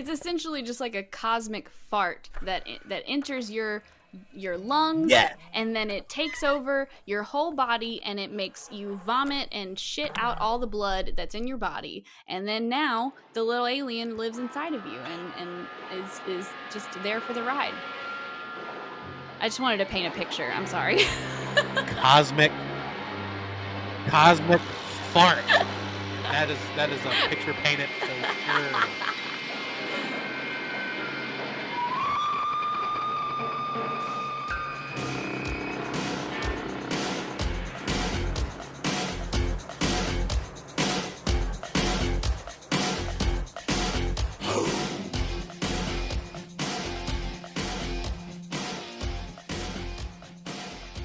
It's essentially just like a cosmic fart that enters your lungs, Yeah. and then it takes over your whole body, and it makes you vomit and shit out all the blood that's in your body. And then now the little alien lives inside of you and is just there for the ride. I just wanted to paint a picture. I'm sorry. Cosmic fart. That is a picture painted for sure.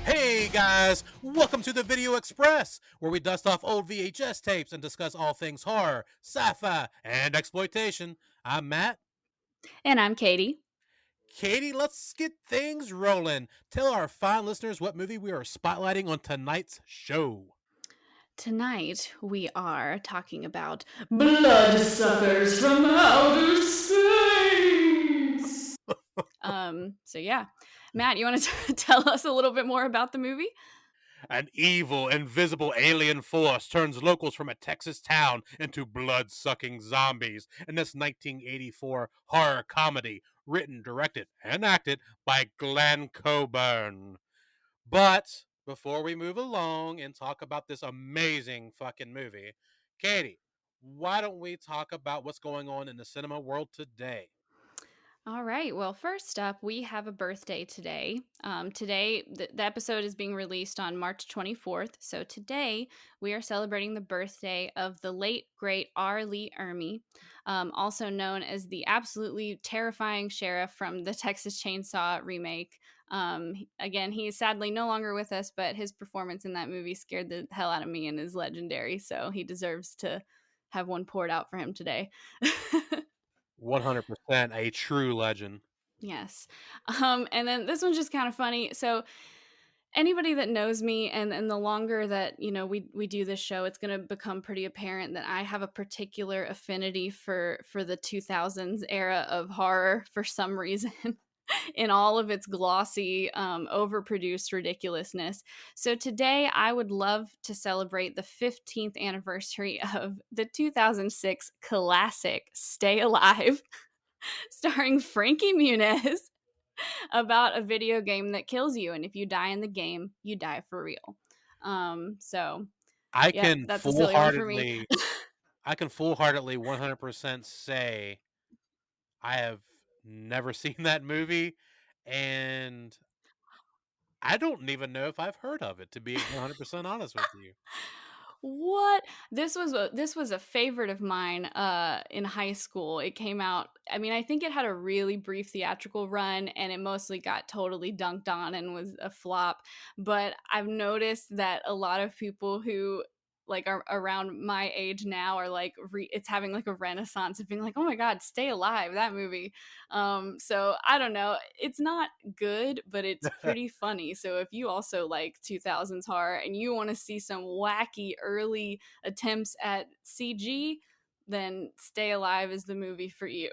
Hey guys, welcome to the Video Express, where we dust off old VHS tapes and discuss all things horror, sci-fi, and exploitation. I'm Matt. And I'm Katie. Katie, let's get things rolling. Tell our fine listeners what movie we are spotlighting on tonight's show. Tonight we are talking about Bloodsuckers from Outer Space. So yeah, Matt, you want to tell us a little bit more about the movie? An evil, invisible alien force turns locals from a Texas town into blood-sucking zombies in this 1984 horror comedy written, directed, and acted by Glenn Coburn. But before we move along and talk about this amazing fucking movie, Katie, why don't we talk about what's going on in the cinema world today? All right. Well, first up, we have a birthday today. Today, the episode is being released on March 24th. So today, we are celebrating the birthday of the late, great R. Lee Ermey, also known as the absolutely terrifying sheriff from the Texas Chainsaw remake. Again, he is sadly no longer with us, but his performance in that movie scared the hell out of me and is legendary. So he deserves to have one poured out for him today. 100% a true legend. Yes. And then this one's just kind of funny. So anybody that knows me and the longer that, we do this show, it's going to become pretty apparent that I have a particular affinity for the 2000s era of horror for some reason. In all of its glossy, overproduced ridiculousness. So today I would love to celebrate the 15th anniversary of the 2006 classic Stay Alive, starring Frankie Muniz, about a video game that kills you, and if you die in the game, you die for real. So I yeah, can that's a silly one for me. full-heartedly I can full-heartedly 100% say I have never seen that movie, and I don't even know if I've heard of it, to be 100% honest with you. What? This was a favorite of mine in high school. It came out, I mean, I think it had a really brief theatrical run and it mostly got totally dunked on and was a flop. But I've noticed that a lot of people who like are around my age now are like it's having like a renaissance of being like, "Oh my god, Stay Alive, that movie." So I don't know. It's not good, but it's pretty funny. So if you also like 2000s horror and you want to see some wacky early attempts at CG, then Stay Alive is the movie for you.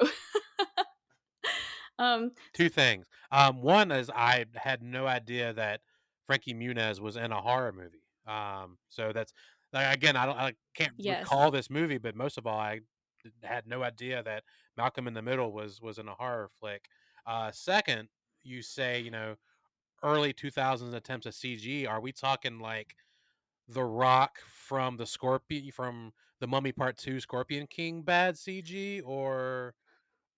um Two things. One is I had no idea that Frankie Muniz was in a horror movie. So that's like, again, I can't yes. recall this movie, but most of all, I had no idea that Malcolm in the Middle was in a horror flick. Second, you say early 2000s attempts at CG. Are we talking like The Rock from the Mummy Part 2 Scorpion King bad CG, or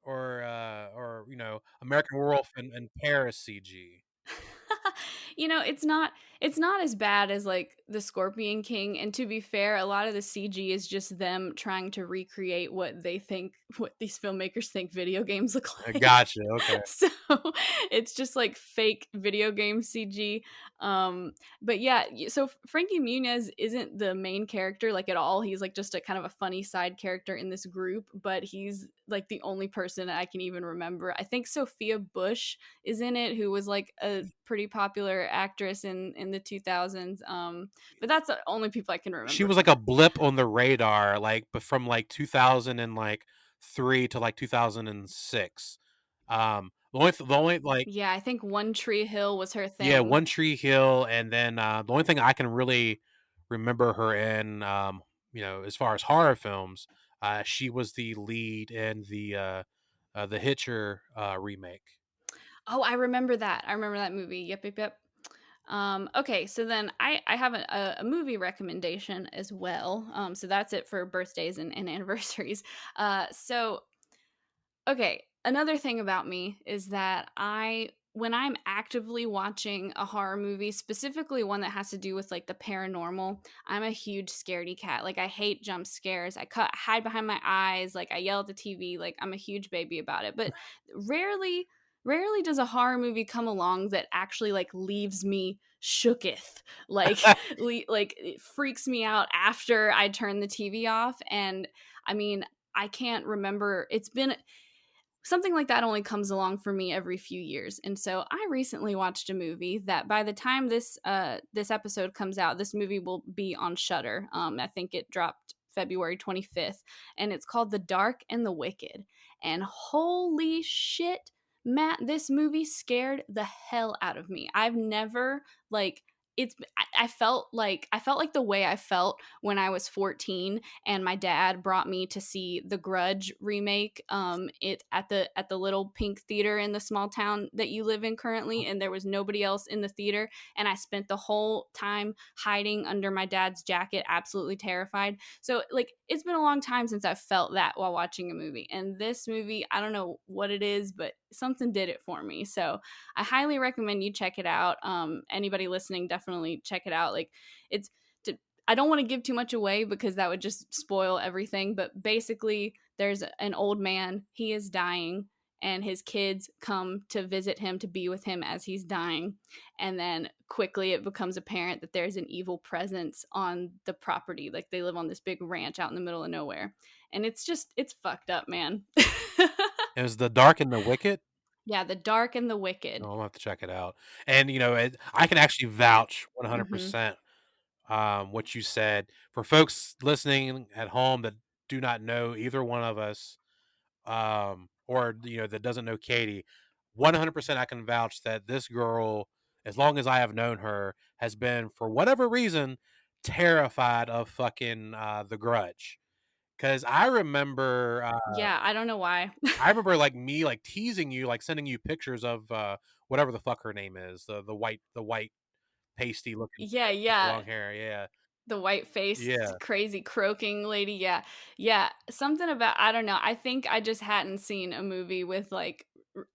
American Werewolf in Paris CG? It's not as bad as like the Scorpion King, and to be fair, a lot of the CG is just them trying to recreate what these filmmakers think video games look like. Gotcha. Okay. So it's just like fake video game CG. But yeah, so Frankie Muniz isn't the main character like at all. He's like just a kind of a funny side character in this group, but he's like the only person I can even remember. I think Sophia Bush is in it, who was like a pretty popular actress in the 2000s. But that's the only people I can She remember was from like a that. blip on the radar, like, but from like 2000 and like 2003 to like 2006. The only like Yeah, I think One Tree Hill was her yeah, thing. One Tree Hill, and then the only thing I can really remember her in, as far as horror films, she was the lead in the Hitcher remake. Oh, I remember that. I remember that movie. Yep, yep, yep. Okay, so then I have a movie recommendation as well. So that's it for birthdays and anniversaries. So okay, another thing about me is that when I'm actively watching a horror movie, specifically one that has to do with like the paranormal, I'm a huge scaredy cat. Like I hate jump scares. Hide behind my eyes, like I yell at the TV, like I'm a huge baby about it. But rarely rarely does a horror movie come along that actually like leaves me shooketh. Like like it freaks me out after I turn the TV off. And I mean, I can't remember. It's been something like that only comes along for me every few years. And so I recently watched a movie that by the time this episode comes out, this movie will be on Shudder. I think it dropped February 25th, and it's called The Dark and the Wicked. And holy shit, Matt, this movie scared the hell out of me. I've never like I felt like the way I felt when I was 14 and my dad brought me to see the Grudge remake it at the little pink theater in the small town that you live in currently, and there was nobody else in the theater, and I spent the whole time hiding under my dad's jacket, absolutely terrified. So like it's been a long time since I felt that while watching a movie, and this movie, I don't know what it is, but something did it for me. So I highly recommend you check it out. Anybody listening, definitely check it out. Like it's I don't want to give too much away because that would just spoil everything. But basically, there's an old man, he is dying, and his kids come to visit him to be with him as he's dying. And then quickly it becomes apparent that there's an evil presence on the property. Like they live on this big ranch out in the middle of nowhere. And it's fucked up, man. It was The Dark and the Wicked. Yeah, The Dark and the Wicked. Oh, I'll have to check it out. And I can actually vouch Hmm. 100% what you said. For folks listening at home that do not know either one of us, or that doesn't know Katie, 100% I can vouch that this girl, as long as I have known her, has been for whatever reason terrified of fucking The Grudge. Because Yeah, I don't know why. I remember like me like teasing you, like sending you pictures of whatever the fuck her name is, the white pasty looking Yeah, with the yeah. long hair. Yeah, The white-faced, yeah. crazy croaking lady, yeah. Yeah, something about I don't know, I think I just hadn't seen a movie with, like,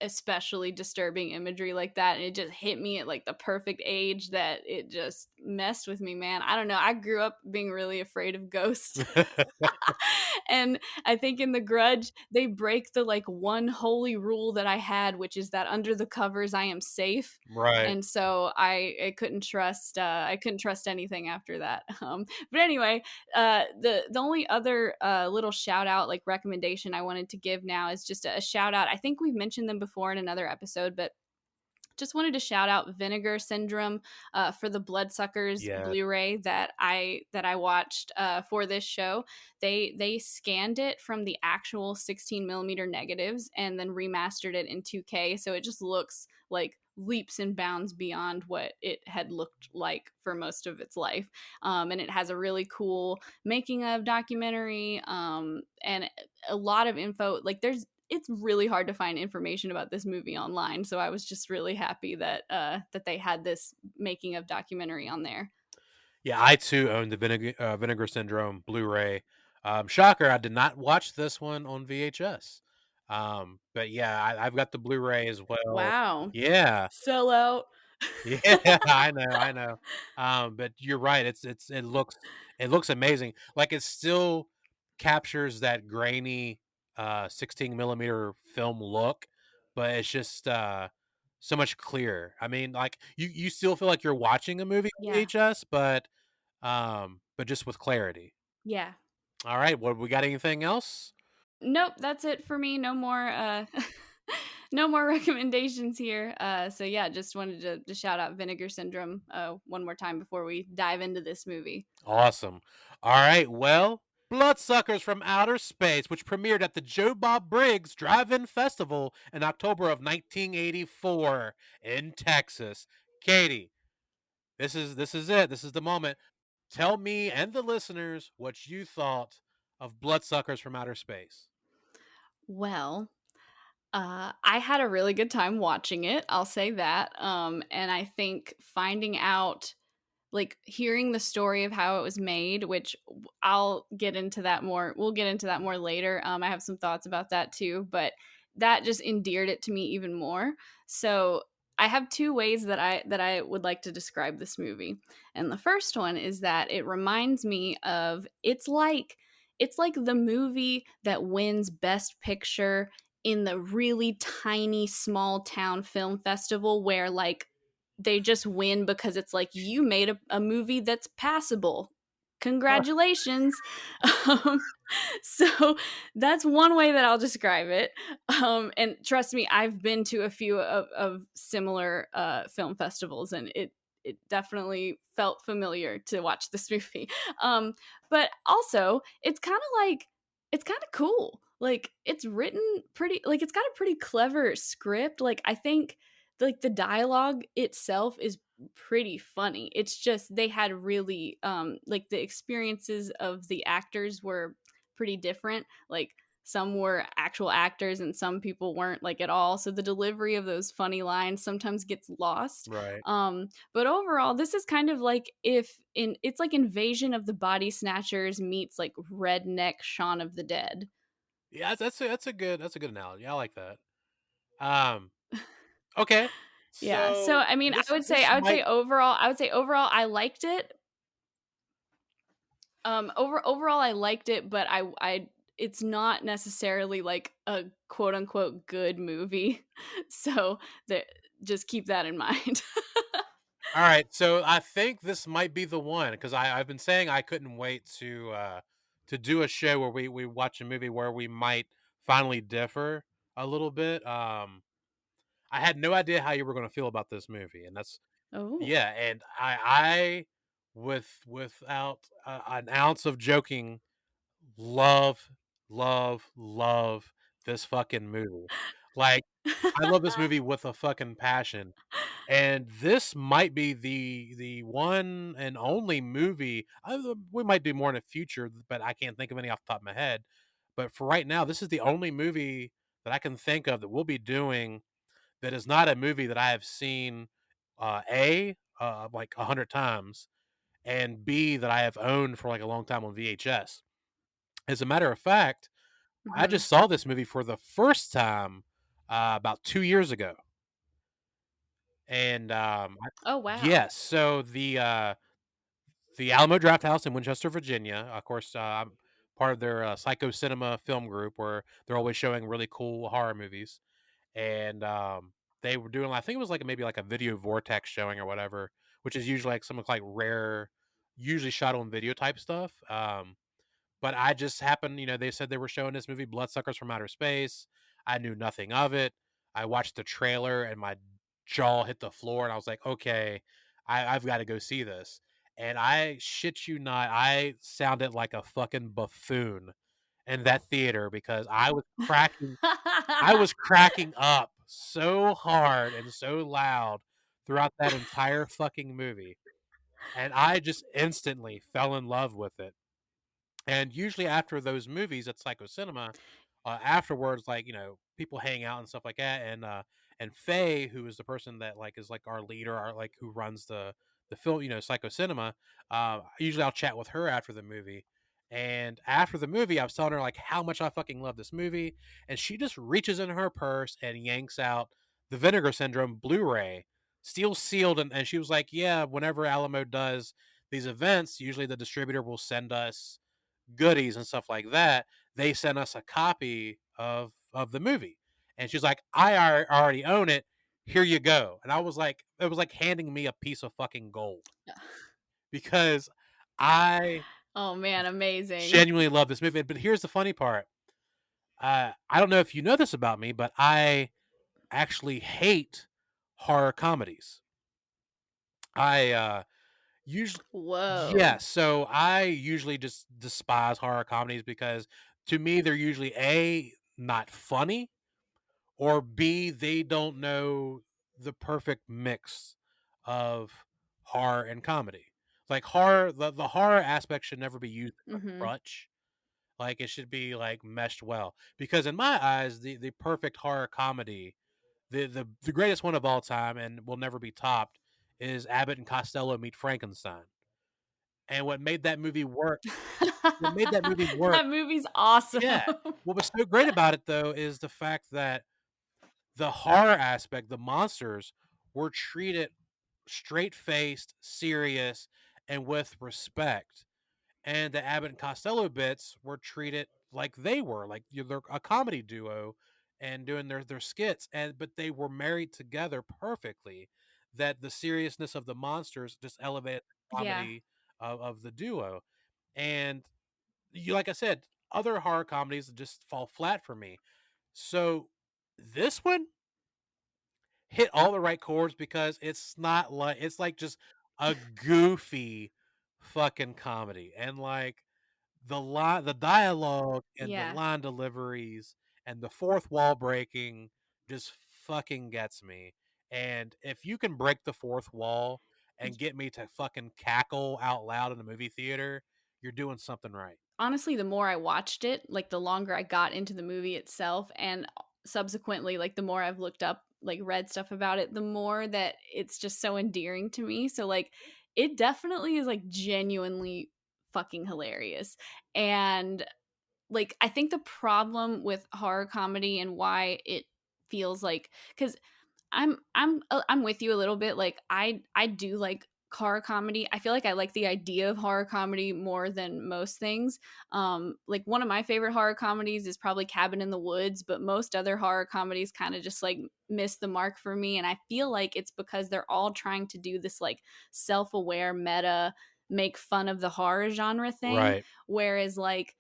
especially disturbing imagery like that, and it just hit me at, like, the perfect age that it just messed with me, man. I don't know, I grew up being really afraid of ghosts. And I think in The Grudge, they break the like one holy rule that I had, which is that under the covers I am safe. Right. And so I couldn't trust anything after that. But anyway, the only other little shout out like recommendation I wanted to give now is just a shout out. I think we've mentioned them before in another episode, but just wanted to shout out Vinegar Syndrome for the Bloodsuckers Yeah. Blu-ray that I watched for this show. They scanned it from the actual 16 millimeter negatives and then remastered it in 2K, so it just looks like leaps and bounds beyond what it had looked like for most of its life. And it has a really cool making of documentary and a lot of info. Like it's really hard to find information about this movie online, so I was just really happy that they had this making of documentary on there. Yeah, I too own the Vinegar Syndrome Blu-ray. Shocker, I did not watch this one on VHS. But yeah, I've got the Blu-ray as well. Wow. Yeah. Sell out. Yeah, I know. But you're right. It looks amazing. Like it still captures that grainy 16 millimeter film look, but it's just so much clearer. I mean, like you still feel like you're watching a movie on Yeah. VHS, but just with clarity. Yeah. All right, what we got anything else? Nope, that's it for me. No more no more recommendations here. So yeah, just wanted to shout out Vinegar Syndrome one more time before we dive into this movie. Awesome. All right, well, Bloodsuckers from Outer Space, which premiered at the Joe Bob Briggs Drive-In Festival in October of 1984 in Texas. Katie, this is it. This is the moment. Tell me and the listeners what you thought of Bloodsuckers from Outer Space. Well, I had a really good time watching it, I'll say that, and I think finding out like, hearing the story of how it was made, which I'll get into that more we'll get into that more later, I have some thoughts about that too, but that just endeared it to me even more. So, I have 2 ways that I would like to describe this movie, and the first one is that it reminds me of it's like the movie that wins Best Picture in the really tiny small town film festival where, like, they just win because it's like you made a movie that's passable. Congratulations. Um, so that's one way that I'll describe it. And trust me, I've been to a few of similar film festivals, and it definitely felt familiar to watch this movie. But also, it's kind of cool. Like it's written pretty, like it's got a pretty clever script. Like I think like the dialogue itself is pretty funny. It's just they had really like the experiences of the actors were pretty different. Like some were actual actors and some people weren't like at all. So the delivery of those funny lines sometimes gets lost. Right. But overall, this is kind of like if in it's like Invasion of the Body Snatchers meets like Redneck Shaun of the Dead. Yeah, that's a good analogy. I like that. Um, okay. Yeah. So So I mean, this I this would say might overall, I liked it. Overall I liked it, but I it's not necessarily like a quote unquote good movie. So that just keep that in mind. All right, so I think this might be the one because I've been saying I couldn't wait to do a show where we watch a movie where we might finally differ a little bit. I had no idea how you were going to feel about this movie, and that's Oh. yeah, and I without an ounce of joking, love, love this fucking movie. Like, I love this movie with a fucking passion, and this might be the one and only movie we might do more in the future, but I can't think of any off the top of my head. But for right now, this is the only movie that I can think of that we'll be doing that is not a movie that I have seen, like 100 times, and B, that I have owned for, like, a long time on VHS. As a matter of fact, I Mhm. just saw this movie for the first time, about 2 years ago, and, I Oh wow. yes, so the Alamo Drafthouse in Winchester, Virginia, of course, I'm part of their, Psycho Cinema film group where they're always showing really cool horror movies, and, they were doing I think it was, like, maybe, like, a video vortex showing or whatever, which is usually, like, some, like, rare usually shot on video type stuff, but I just happened, they said they were showing this movie, Bloodsuckers from Outer Space. I knew nothing of it. I watched the trailer and my jaw hit the floor, and I was like, okay, I've got to go see this. And I shit you not, I sounded like a fucking buffoon in that theater because I was cracking up so hard and so loud throughout that entire fucking movie. And I just instantly fell in love with it. And usually after those movies at Psycho Cinema, afterwards, like, people hang out and stuff like that. And Faye, who is the person that like is like our leader, our like who runs the film, Psycho Cinema. Usually I'll chat with her after the movie. And after the movie, I was telling her like how much I fucking love this movie, and she just reaches in her purse and yanks out the Vinegar Syndrome Blu-ray, steel sealed, and she was like, "Yeah, whenever Alamo does these events, usually the distributor will send us goodies and stuff like that. They sent us a copy of the movie." And she's like, already own it. Here you go. And I was like, it was like handing me a piece of fucking gold because I Oh man, amazing. genuinely love this movie. But here's the funny part. I don't know if you know this about me, but I actually hate horror comedies. I Usually, Whoa. yes. So I usually just despise horror comedies because to me they're usually A, not funny, or B, they don't know the perfect mix of horror and comedy. Like horror, the horror aspect should never be used as a Mhm. crutch. Like it should be like meshed well. Because in my eyes, the perfect horror comedy, the greatest one of all time and will never be topped is Abbott and Costello Meet Frankenstein. And what made that movie work That movie's awesome. yeah. What was so great about it though is the fact that the horror aspect, the monsters were treated straight-faced, serious, and with respect. And the Abbott and Costello bits were treated like they were, like they're a comedy duo and doing their skits, and but they were married together perfectly. That the seriousness of the monsters just elevated the Yeah. comedy of the duo. And you like I said, other horror comedies just fall flat for me. So this one hit all the right chords because it's not like it's like just a goofy fucking comedy. And like the dialogue and the Yeah. line deliveries and the fourth wall breaking just fucking gets me. And if you can break the fourth wall and get me to fucking cackle out loud in the movie theater, you're doing something right. Honestly, the more I watched it, like, the longer I got into the movie itself, and subsequently, like, the more I've looked up, like, read stuff about it, the more that it's just so endearing to me. So, like, it definitely is, like, genuinely fucking hilarious. And, like, I think the problem with horror comedy and why it feels like, because I'm with you a little bit. Like, I do like horror comedy. I feel like I like the idea of horror comedy more than most things. Like, one of my favorite horror comedies is probably Cabin in the Woods, but most other horror comedies kind of just like miss the mark for me. And I feel like it's because they're all trying to do this like self-aware meta make fun of the horror genre thing, Right. whereas like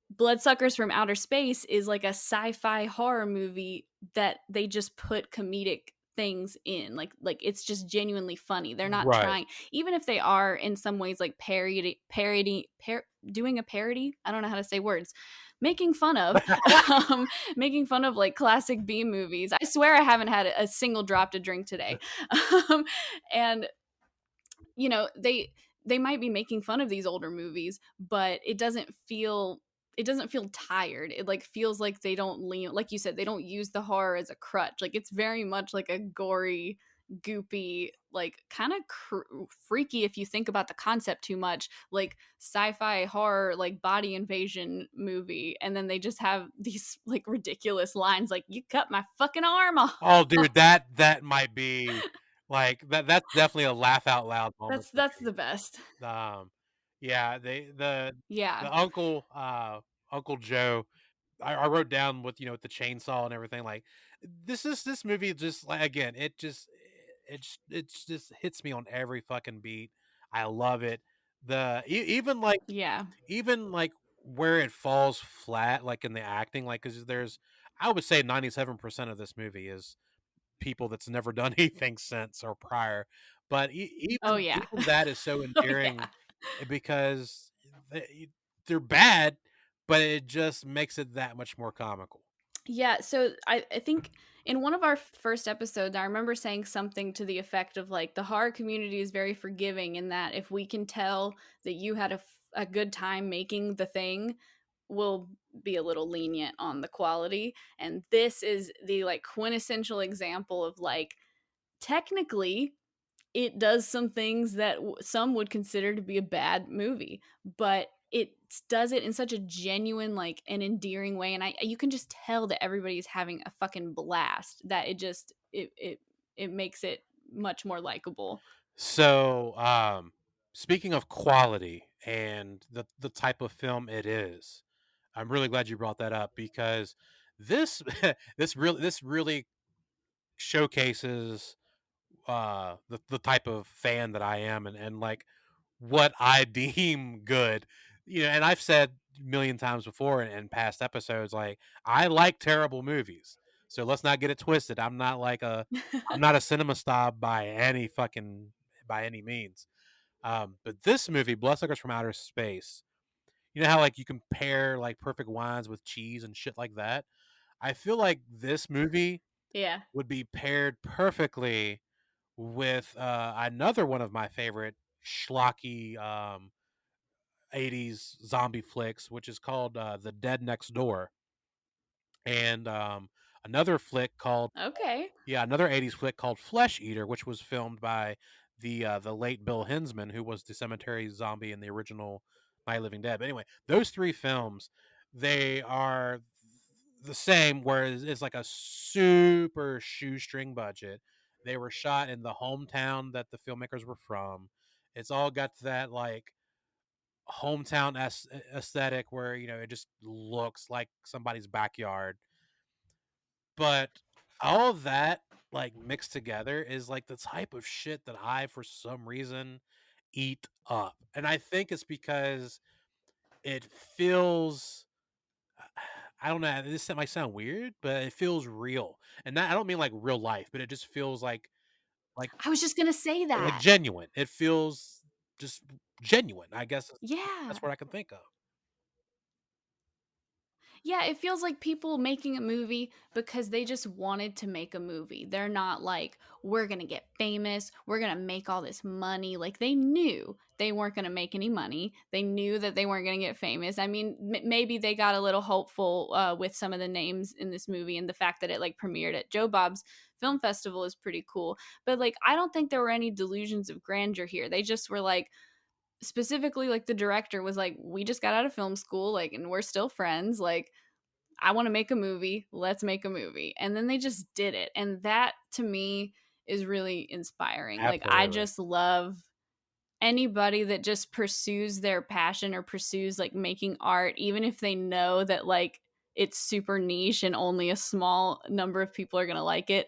Bloodsuckers from Outer Space is like a sci-fi horror movie that they just put comedic things in. Like it's just genuinely funny. They're not Right. trying, even if they are in some ways like doing a parody. I don't know how to say words. Making fun of um, making fun of like classic B movies. I swear I haven't had a single drop to drink today. um, and you know, they might be making fun of these older movies, but it doesn't feel tired. It like feels like they don't lean, like you said, they don't use the horror as a crutch. Like it's very much like a gory, goopy, like kind of freaky if you think about the concept too much, like sci-fi horror, like body invasion movie, and then they just have these like ridiculous lines like "you cut my fucking arm off." Oh, dude, that might be like that's definitely a laugh out loud moment for That's me. the best. Um, yeah, Yeah. the Uncle Joe. I wrote down with with the chainsaw and everything. Like this movie just like again, it just hits me on every fucking beat. I love it. Yeah. Even like where it falls flat, like in the acting, like because there's I would say 97% of this movie is people that's never done anything since or prior. But Oh, yeah. even that is so Oh, yeah. endearing because they're bad, but it just makes it that much more comical. Yeah, so I think in one of our first episodes, I remember saying something to the effect of like the horror community is very forgiving in that if we can tell that you had a good time making the thing, we'll be a little lenient on the quality. And this is the like quintessential example of like technically it does some things that some would consider to be a bad movie, but it does it in such a genuine, like, an endearing way, and I you can just tell that everybody's having a fucking blast, that it makes it much more likable. So, speaking of quality and the type of film it is, I'm really glad you brought that up because this this really showcases the type of fan that I am and like what I deem good. And I've said a million times before in past episodes, like I like terrible movies. So let's not get it twisted. I'm not a cinema snob by any means. But this movie, Bloodsuckers from Outer Space, you know how like you compare like perfect wines with cheese and shit like that. I feel like this movie Yeah. would be paired perfectly with another one of my favorite schlocky 80s zombie flicks, which is called The Dead Next Door, and another flick called Okay. yeah, another 80s flick called Flesh Eater, which was filmed by the late Bill Hinsman, who was the cemetery zombie in the original Night of the Living Dead. But anyway, those three films, they are the same, whereas it's like a super shoestring budget. They were shot in the hometown that the filmmakers were from. It's all got that like hometown aesthetic where it just looks like somebody's backyard, but all of that like mixed together is like the type of shit that I for some reason eat up. And I think it's because it feels I don't know, this might sound weird, but it feels real. And that I don't mean like real life, but it just feels like I was just gonna say like that. genuine. It feels just genuine, I guess is the Yeah. best word I can think of. Yeah, it feels like people making a movie because they just wanted to make a movie. They're not like, we're going to get famous, we're going to make all this money. Like, they knew they weren't going to make any money. They knew that they weren't going to get famous. I mean, maybe they got a little hopeful with some of the names in this movie, and the fact that it like premiered at Joe Bob's Film Festival is pretty cool. But like, I don't think there were any delusions of grandeur here. They just were like, specifically, like the director was like, we just got out of film school, like, and we're still friends, like, I want to make a movie, let's make a movie. And then they just did it, and that to me is really inspiring. Like, I Absolutely. just love anybody that just pursues their passion or pursues like making art, even if they know that like it's super niche and only a small number of people are going to like it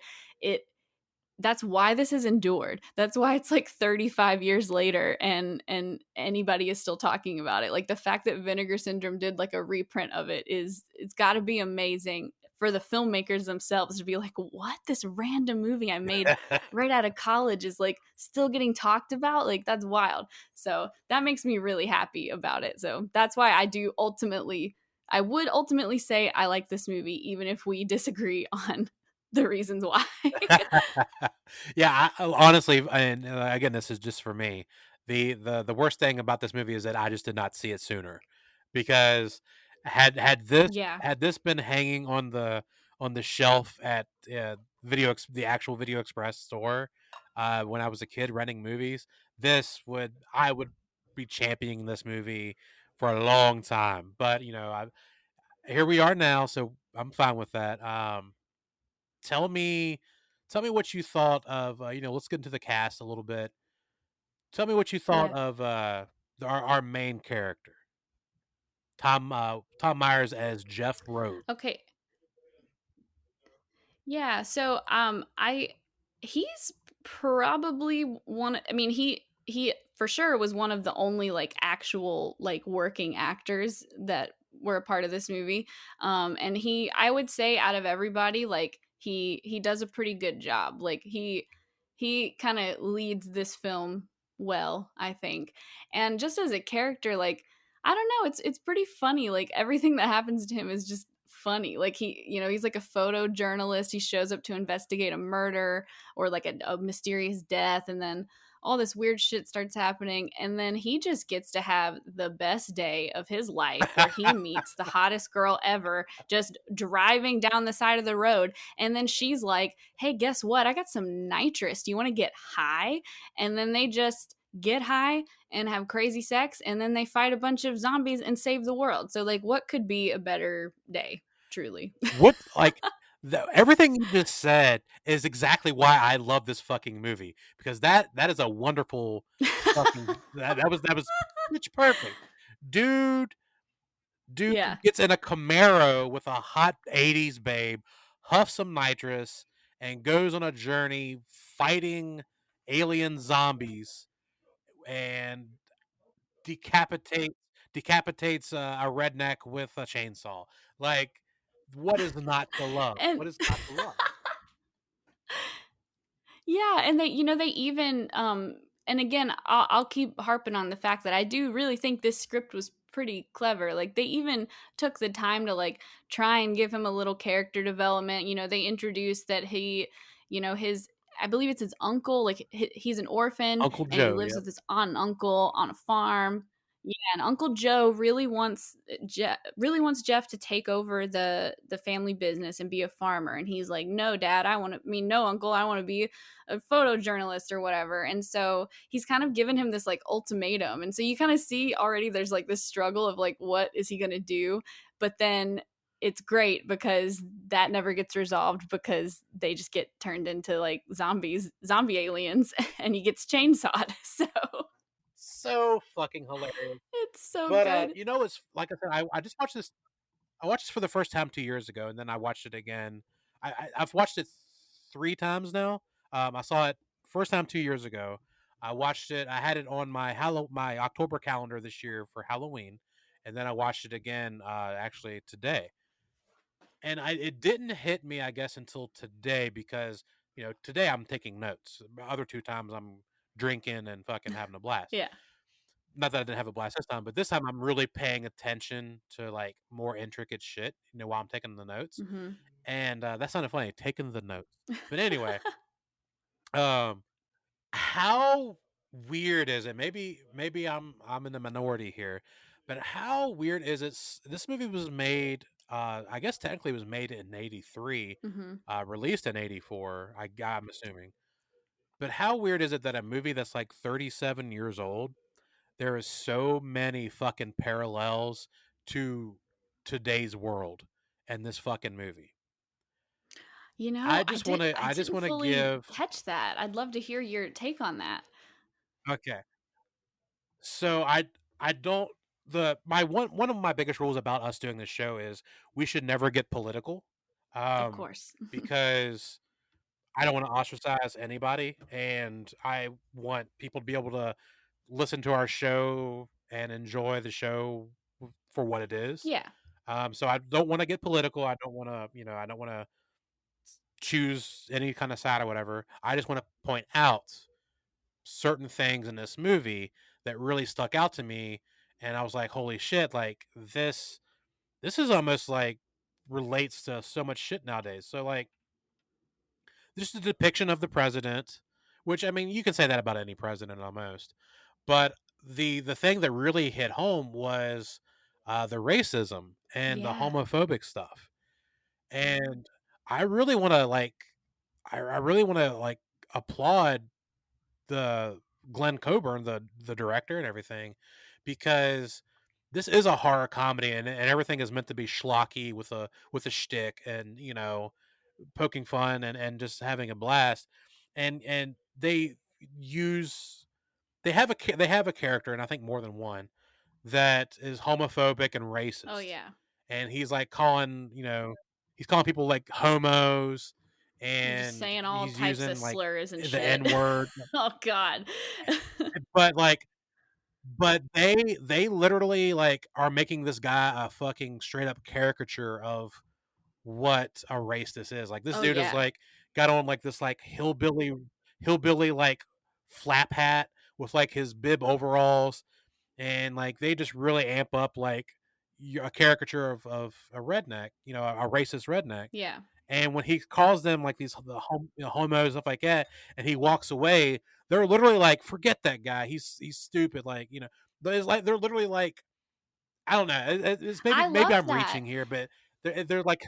that's why this has endured. That's why it's like 35 years later and anybody is still talking about it. Like, the fact that Vinegar Syndrome did like a reprint of it is, it's got to be amazing for the filmmakers themselves to be like, what, this random movie I made right out of college is like still getting talked about? Like, that's wild. So that makes me really happy about it. So that's why I would ultimately say I like this movie even if we disagree on the reasons why. Yeah, honestly, and again, this is just for me. The worst thing about this movie is that I just did not see it sooner, because had this Yeah. had this been hanging on the shelf at the actual Video Express store when I was a kid renting movies, I would be championing this movie for a long time. But here we are now, so I'm fine with that. Tell me tell me what you thought of, let's get into the cast a little bit. Tell me what you thought Yeah. of, our main character, Tom Myers as Jeff Rhodes. Okay. Yeah. So I he's probably one, I mean, he for sure was one of the only like actual like working actors that were a part of this movie. And he, I would say, out of everybody, like he does a pretty good job. Like, he kind of leads this film well, I think. And just as a character, like, I don't know, it's pretty funny. Like, everything that happens to him is just funny. Like, he's like a photojournalist. He shows up to investigate a murder or like a mysterious death, and then all this weird shit starts happening, and then he just gets to have the best day of his life where he meets the hottest girl ever just driving down the side of the road, and then she's like, "Hey, guess what? I got some nitrous. Do you want to get high?" And then they just get high and have crazy sex, and then they fight a bunch of zombies and save the world. So like, what could be a better day, truly? What like, everything you just said is exactly why I love this fucking movie, because that is a wonderful fucking that was pitch perfect. Dude Dude Yeah. gets in a Camaro with a hot '80s babe, huffs some nitrous, and goes on a journey fighting alien zombies, and decapitates decapitates a redneck with a chainsaw. Like, what is not to love? And What is not to love? yeah, and they, they even and again, I'll keep harping on the fact that I do really think this script was pretty clever. Like they even took the time to like try and give him a little character development. You know, they introduced that he, you know, his I believe it's his uncle, like he's an orphan Uncle and he Joe, lives yep. with his aunt and uncle on a farm. Yeah, and Uncle Joe really wants Jeff to take over the family business and be a farmer. And he's like, "No, Dad, no, Uncle, I want to be a photojournalist or whatever." And so he's kind of given him this like ultimatum. And so you kind of see already there's like this struggle of like, what is he gonna do? But then it's great because that never gets resolved because they just get turned into like zombie aliens, and he gets chainsawed. So So fucking hilarious. it's so But, good. it's like I said, I just watched this I watched this for the first time 2 years ago, and then I watched it again. I've watched it 3 times now. I saw it first time 2 years ago. I watched it I had it on my October calendar this year for Halloween, and then I watched it again, actually today. And it didn't hit me, I guess, until today because, today I'm taking notes. The other 2 times I'm drinking and fucking having a blast. Yeah. Not that I didn't have a blast this time, but this time I'm really paying attention to, like, more intricate shit, while I'm taking the notes, Hmm. and, that sounded funny, taking the notes. But anyway, um, how weird is it? Maybe I'm in the minority here, but how weird is it this movie was made, I guess technically it was made in '83, Hmm. released in '84, I'm assuming. But how weird is it that a movie that's, like, 37 years old, there is so many fucking parallels to today's world in this fucking movie. You know, I I just didn't wanna fully give catch that. I'd love to hear your take on that. okay. So I don't the my one of my biggest rules about us doing this show is we should never get political, Of course. because I don't wanna ostracize anybody, and I want people to be able to listen to our show and enjoy the show for what it is. Yeah. So I don't wanna get political. I don't wanna choose any kind of side or whatever. I just wanna point out certain things in this movie that really stuck out to me, and I was like, "Holy shit, like, this is almost, like, relates to so much shit nowadays." So, like, just a depiction of the president, which, I mean, you can say that about any president almost, but the thing that really hit home was, the racism and the Yeah. homophobic stuff. And I really wanna, like I really wanna, like, applaud the Glenn Coburn, the director and everything, because this is a horror comedy and everything is meant to be schlocky with a shtick and, poking fun and just having a blast. And use they have a character, and I think more than one, that is homophobic and Oh racist. yeah. And he's calling people like homos, And just and saying all he's types of using like slurs and the shit. N word. Oh god. But like, but they literally like are making this guy a fucking straight up caricature of what a race this is. Like this Oh dude is yeah. like got on like this like hillbilly like flap hat with like his bib overalls, and like they just really amp up like a caricature of a redneck, a racist redneck. Yeah. And when he calls them like homos stuff like that, and he walks away, they're literally like, "Forget that guy. He's stupid." Like but it's like they're literally like, I don't know. It's I maybe love I'm that. reaching here, but they're like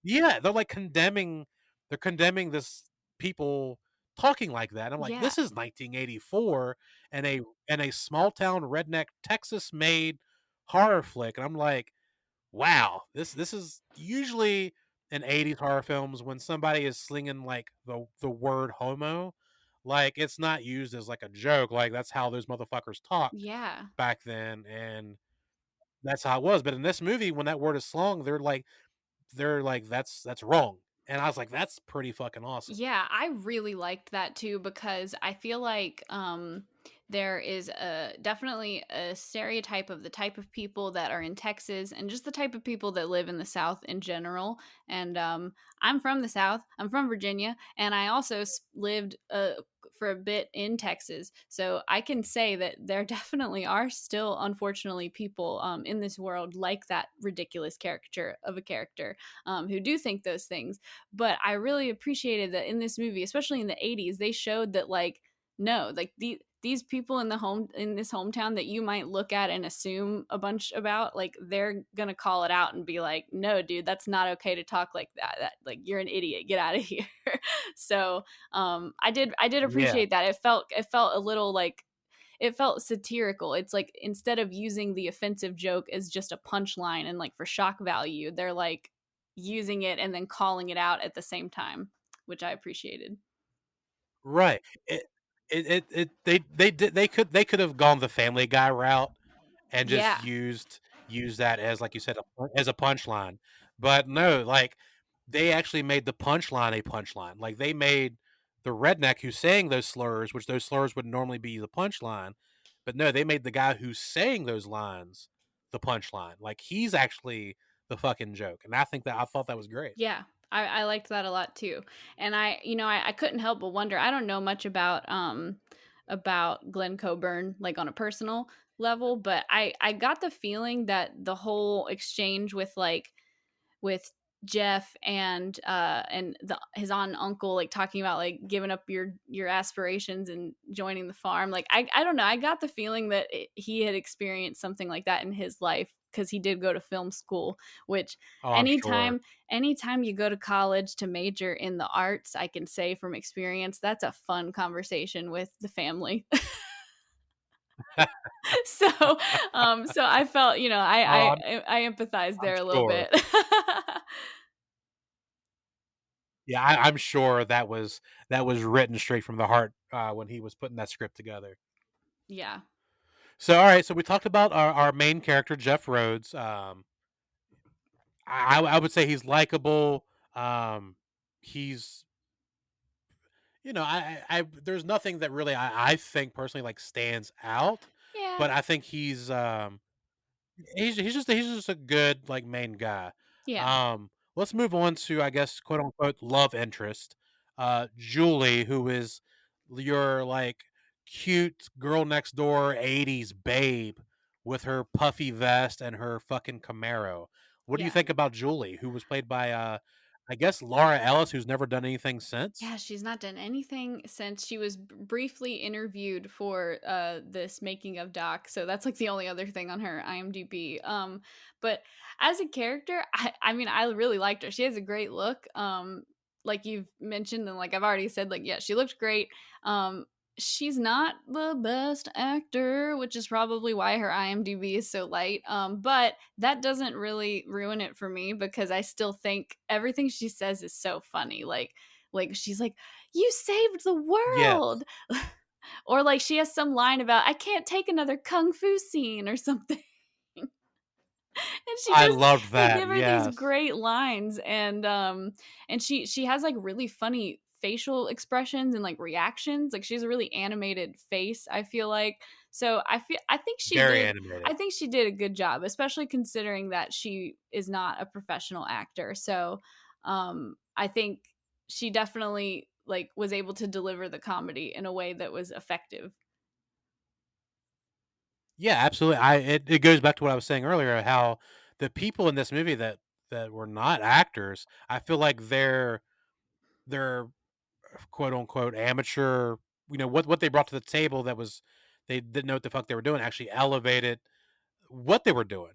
yeah, they're like condemning this people talking like that. I'm like, Yeah. this is 1984 and a small town redneck Texas made horror flick, and I'm like, wow, this is usually in '80s horror films when somebody is slinging like the word homo, like it's not used as like a joke. Like that's how those motherfuckers talked Yeah. back then, and that's how it was. But in this movie, when that word is slung, they're like that's wrong. And I was like, that's pretty fucking awesome. Yeah, I really liked that too because I feel like there is a definitely a stereotype of the type of people that are in Texas and just the type of people that live in the South in general. And I'm from the South. I'm from Virginia, and I also lived for a bit in Texas. So I can say that there definitely are still, unfortunately, people in this world like that ridiculous caricature of a character who do think those things. But I really appreciated that in this movie, especially in the 80s, they showed that, like, no, like these people in this hometown that you might look at and assume a bunch about, like, they're gonna call it out and be like, no dude, that's not okay to talk like that, like, you're an idiot, get out of here. So I did Yeah. appreciate that. It felt a little like, it felt satirical. It's like, instead of using the offensive joke as just a punchline and like for shock value, they're like using it and then calling it out at the same time, which I appreciated. Right. They could have gone the Family Guy route and just Yeah. used that as, like you said, as a punchline. But no, like, they actually made the punchline a punchline. Like, they made the redneck who's saying those slurs, which those slurs would normally be the punchline, but no, they made the guy who's saying those lines the punchline. Like, he's actually the fucking joke, and I thought that was great. Yeah, I liked that a lot too. And I couldn't help but wonder. I don't know much about Glenn Coburn, like, on a personal level, but I got the feeling that the whole exchange with, like, with Jeff and his aunt and uncle, like, talking about, like, giving up your aspirations and joining the farm. Like, I don't know. I got the feeling that he had experienced something like that in his life because he did go to film school. Which, Oh, I'm sure. anytime anytime you go to college to major in the arts, I can say from experience that's a fun conversation with the family. So so I felt, Oh, I empathized I'm there a little sure. bit. Yeah, I'm sure that was written straight from the heart, when he was putting that script together. Yeah. So, all right, so we talked about our main character, Jeff Rhodes. I would say he's likable. He's there's nothing that really I think personally like stands out, Yeah. but I think he's just a good, like, main guy. Yeah. Let's move on to, I guess, quote unquote love interest. Julie, who is your, like, cute girl next door '80s babe with her puffy vest and her fucking Camaro. What do you Yeah. think about Julie, who was played by I guess Laura Ellis, who's never done anything since? Yeah, she's not done anything since she was briefly interviewed for this making of doc. So that's like the only other thing on her IMDb. But as a character, I mean, I really liked her. She has a great look. Like you've mentioned, and like I've already said, like, yeah, she looked great. Um, she's not the best actor, which is probably why her IMDb is so light. But that doesn't really ruin it for me because I still think everything she says is so funny. Like, she's like, "You saved the Yes. world." Or like she has some line about, "I can't take another kung fu scene" or something. And she I just, loved they that, give her these yes. great lines, and she has like really funny facial expressions and like reactions. Like, she has a really animated face, I feel like. So Very animated. I think she did a good job, especially considering that she is not a professional actor. So I think she definitely, like, was able to deliver the comedy in a way that was effective. Yeah, absolutely. It goes back to what I was saying earlier, how the people in this movie that were not actors, I feel like their quote unquote amateur, what they brought to the table that was they didn't know what the fuck they were doing, actually elevated what they were doing.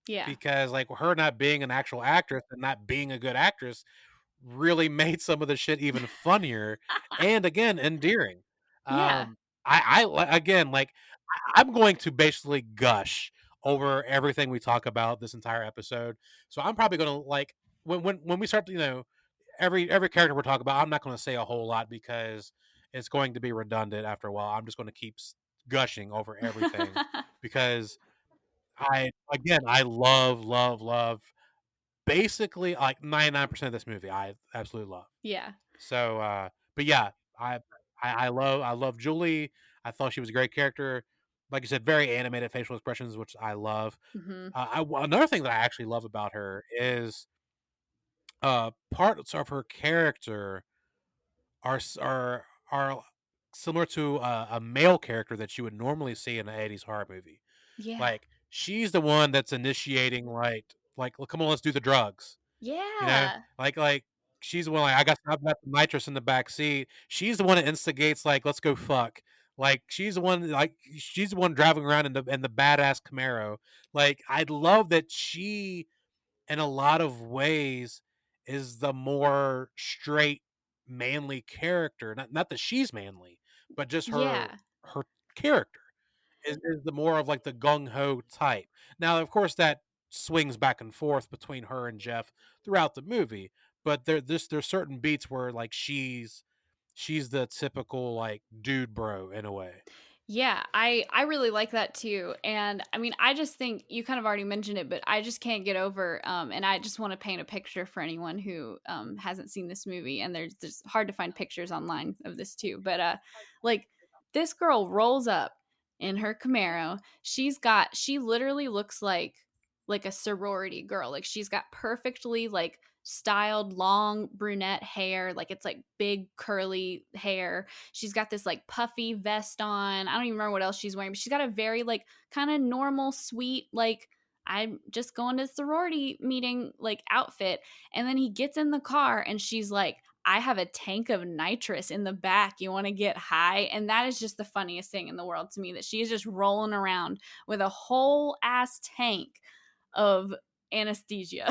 Yeah. Because, like, her not being an actual actress and not being a good actress really made some of the shit even funnier and, again, endearing. Yeah. Again, like, I'm going to basically gush over everything we talk about this entire episode. So I'm probably gonna, like, when we start to, every character we're talking about, I'm not gonna say a whole lot because it's going to be redundant after a while. I'm just gonna keep gushing over everything because I love, love, love basically like 99% of this movie. I absolutely love. Yeah. So, but yeah, I I love Julie. I thought she was a great character. Like you said, very animated facial expressions, which I love. Mhm. Another thing that I actually love about her is parts of her character are similar to a male character that you would normally see in an '80s horror movie. Yeah. Like, she's the one that's initiating, "Well, come on, let's do the drugs." You know? Yeah. Like, she's the one, like, I've got the nitrous in the back seat. She's the one that instigates, like, "Let's go fuck." She's the one driving around in the badass Camaro. Like, I love that she, in a lot of ways, is the more straight, manly character. Not that she's manly, but just Yeah. her character is the more of, like, the gung ho type. Now, of course, that swings back and forth between her and Jeff throughout the movie, but there's certain beats where, like, she's the typical, like, dude bro in a way. Yeah, I really like that too. And I mean, I just think you kind of already mentioned it, but I just can't get over and I just want to paint a picture for anyone who hasn't seen this movie, and there's hard to find pictures online of this too. But like this girl rolls up in her Camaro. She literally looks like a sorority girl. Like she's got perfectly like styled long brunette hair, like it's like big curly hair. She's got this like puffy vest on. I don't even remember what else she's wearing, but she's got a very like kind of normal, sweet, like I'm just going to sorority meeting like outfit. And then he gets in the car and she's like, I have a tank of nitrous in the back. You want to get high? And that is just the funniest thing in the world to me, that she is just rolling around with a whole ass tank of anesthesia.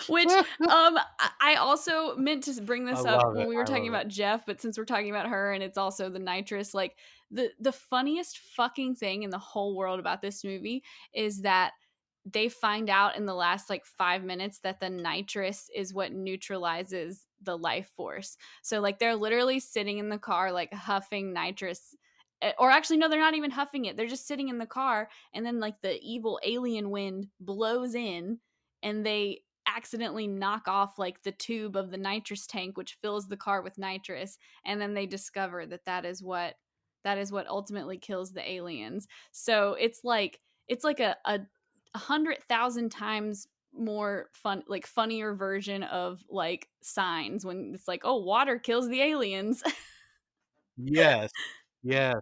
Which I also meant to bring I this up love when it, we were I talking love it. about Jeff, but since we're talking about her and it's also the nitrous, like the funniest fucking thing in the whole world about this movie is that they find out in the last like 5 minutes that the nitrous is what neutralizes the life force. So like they're literally sitting in the car like huffing nitrous, or actually no, they're not even huffing it. They're just sitting in the car, and then like the evil alien wind blows in and they accidentally knock off like the tube of the nitrous tank which fills the car with nitrous, and then they discover that that is what ultimately kills the aliens. So it's like a 100,000 times more fun, like funnier version of like Signs, when it's like, oh, water kills the aliens. Yes. Yeah.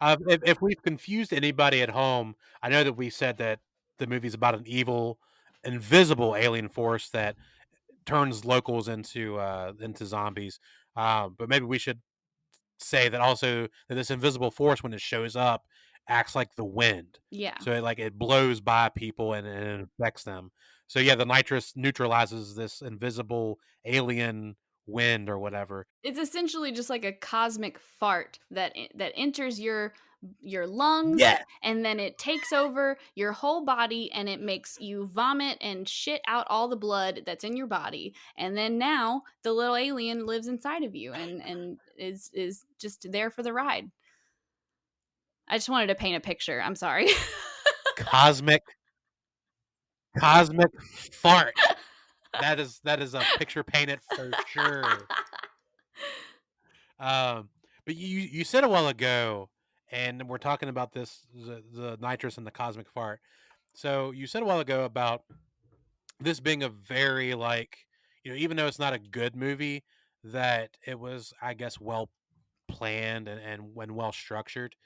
If we've confused anybody at home, I know that we said that the movie's about an evil, invisible alien force that turns locals into zombies. But maybe we should say that also that this invisible force, when it shows up, acts like the wind. Yeah. So it blows by people and it affects them. So yeah, the nitrous neutralizes this invisible alien wind or whatever. It's essentially just like a cosmic fart that enters your lungs, Yeah. and then it takes over your whole body and it makes you vomit and shit out all the blood that's in your body, and then now the little alien lives inside of you and is just there for the ride. I just wanted to paint a picture. I'm sorry. Cosmic cosmic fart. That is a picture painted for sure. Um, but you said a while ago, and we're talking about the nitrous and the cosmic fart. So you said a while ago about this being a very, like, even though it's not a good movie, that it was, I guess, well planned and when well structured.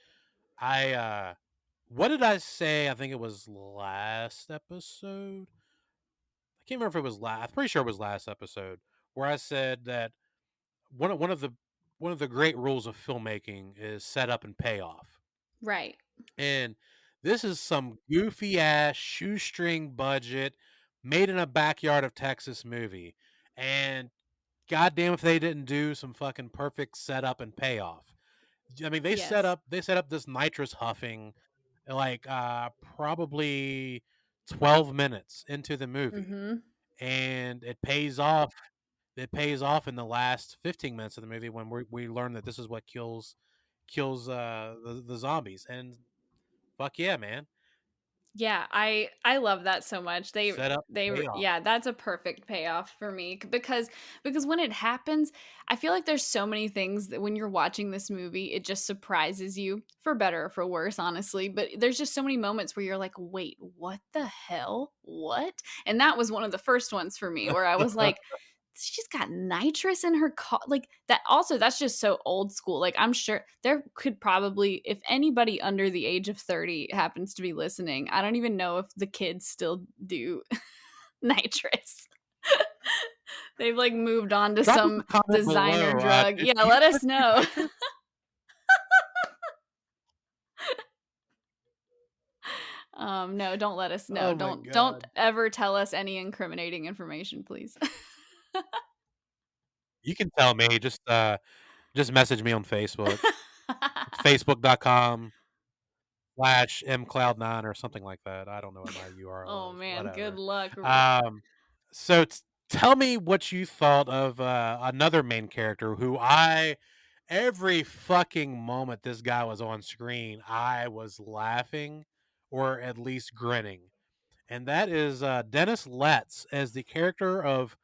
I what did I say? I think it was last episode. I can't remember if it was last. I'm pretty sure it was last episode where I said that one of the great rules of filmmaking is setup and payoff. Right. And this is some goofy ass shoestring budget made in a backyard of Texas movie. And goddamn if they didn't do some fucking perfect setup and payoff. I mean, Yes. they set up this nitrous huffing like probably 12 minutes into the movie, Mhm. and it pays off in the last 15 minutes of the movie when we learn that this is what kills the zombies. And fuck yeah, man. Yeah, I love that so much. Set up, payoff. Yeah, that's a perfect payoff for me, because when it happens, I feel like there's so many things that when you're watching this movie, it just surprises you, for better or for worse, honestly. But there's just so many moments where you're like, "Wait, what the hell? What?" And that was one of the first ones for me where I was like, she's got nitrous in her like that. Also, that's just so old school. Like, I'm sure there could probably, if anybody under the age of 30 happens to be listening, I don't even know if the kids still do nitrous. They've like moved on to Drop us some a comment designer below. drug. Do Yeah, you let us guys do know. nitrous? No, don't let us know. Oh my Don't god. ever tell us any incriminating information, please. You can tell me. Just message me on Facebook. It's facebook.com/mcloud9 or something like that. I don't know what my Oh URL is. man, good Whatever. luck. Um, so tell me what you thought of another main character who I every fucking moment this guy was on screen, I was laughing or at least grinning. And that is Dennis Letts as the character of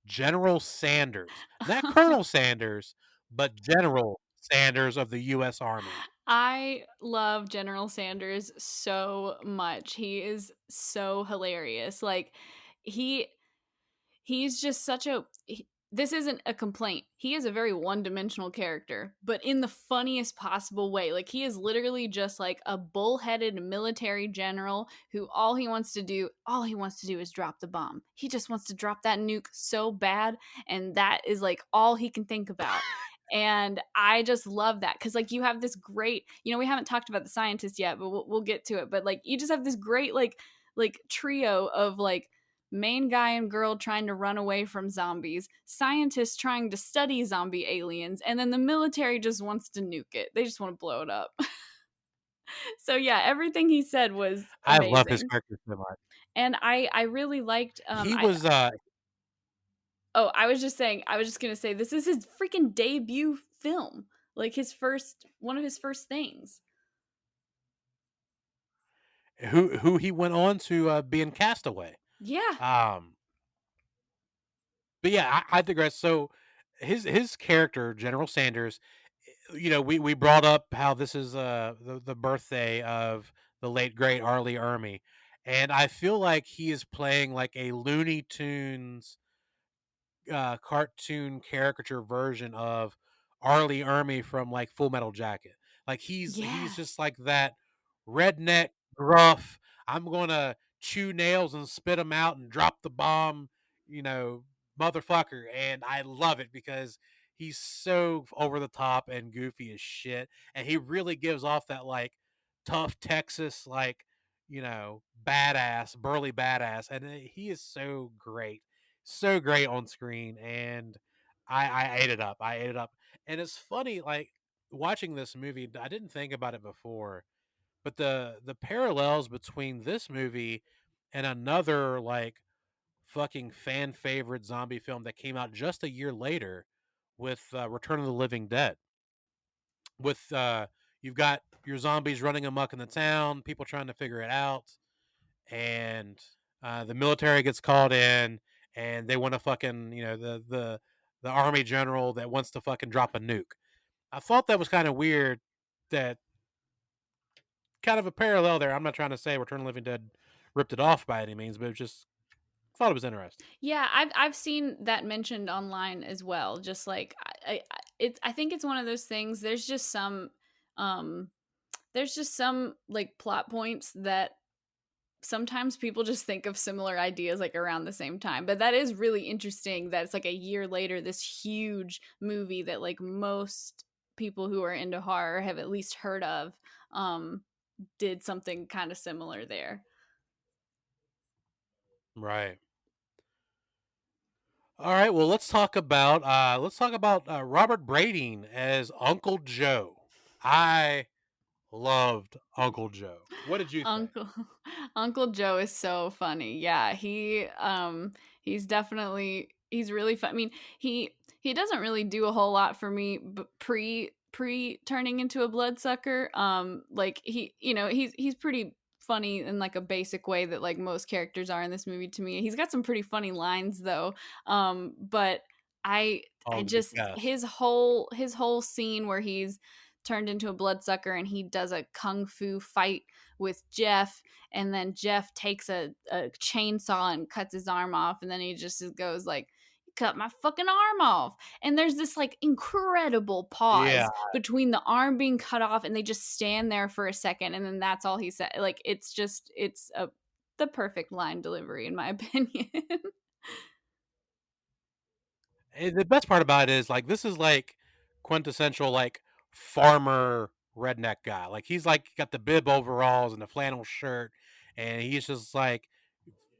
General Sanders. Not Colonel Sanders, but General Sanders of the U.S. Army. I love General Sanders so much. He is so hilarious. Like he he's just such a this isn't a complaint. He is a very one-dimensional character, but in the funniest possible way. Like he is literally just like a bullheaded military general who all he wants to do is drop the bomb. He just wants to drop that nuke so bad, and that is like all he can think about. And I just love that because like you have this great, we haven't talked about the scientist yet, but we'll get to it. But like you just have this great like trio of like main guy and girl trying to run away from zombies, scientists trying to study zombie aliens, and then the military just wants to nuke it. They just want to blow it up. So yeah, everything he said was I love his amazing. character so much. And I really liked He I was oh, I was just going to say this is his freaking debut film. Like his first one of his first things. who he went on to be in Castaway. Yeah. Um, but yeah, I digress. So his character, General Sanders, we brought up how this is the birthday of the late great Arlie Ermy, and I feel like he is playing like a Looney Tunes cartoon caricature version of Arlie Ermy from like Full Metal Jacket. Like he's Yeah. just like that redneck gruff. I'm gonna chew nails and spit them out and drop the bomb, you know, motherfucker. And I love it because he's so over the top and goofy as shit, and he really gives off that like tough Texas badass, burly badass, and he is so great on screen, and I ate it up. I ate it up, and it's funny like watching this movie. I didn't think about it before, but the parallels between this movie and another like fucking fan favorite zombie film that came out just a year later with Return of the Living Dead. With you've got your zombies running amok in the town, people trying to figure it out, and the military gets called in, and they want to fucking the army general that wants to fucking drop a nuke. I thought that was kind of weird. That kind of a parallel there. I'm not trying to say Return of the Living Dead ripped it off by any means, but it just thought it was interesting. Yeah, I've seen that mentioned online as well. Just like I think it's one of those things. Um there's just some like plot points that sometimes people just think of similar ideas like around the same time. But that is really interesting that it's like a year later this huge movie that like most people who are into horror have at least heard of um did something kind of similar there. Right. All right. Well, let's talk about Robert Brading as Uncle Joe. I loved Uncle Joe. What did you think? Uncle Uncle Joe is so funny. Yeah, he's definitely he's really fun. I mean, he doesn't really do a whole lot for me pre turning into a bloodsucker. Like he's pretty funny in like a basic way that like most characters are in this movie to me. He's got some pretty funny lines though. But I I Oh just yes. his whole scene where he's turned into a bloodsucker and he does a kung fu fight with Jeff, and then Jeff takes a chainsaw and cuts his arm off, and then he just goes like, cut my fucking arm off. And there's this like incredible Yeah. pause between the arm being cut off and they just stand there for a second and then that's all he said. Like it's a the perfect line delivery in my opinion. And the best part about it is, like, this is, like, quintessential, like, farmer redneck guy. Like, he's, like, got the bib overalls and the flannel shirt, and he's just, like,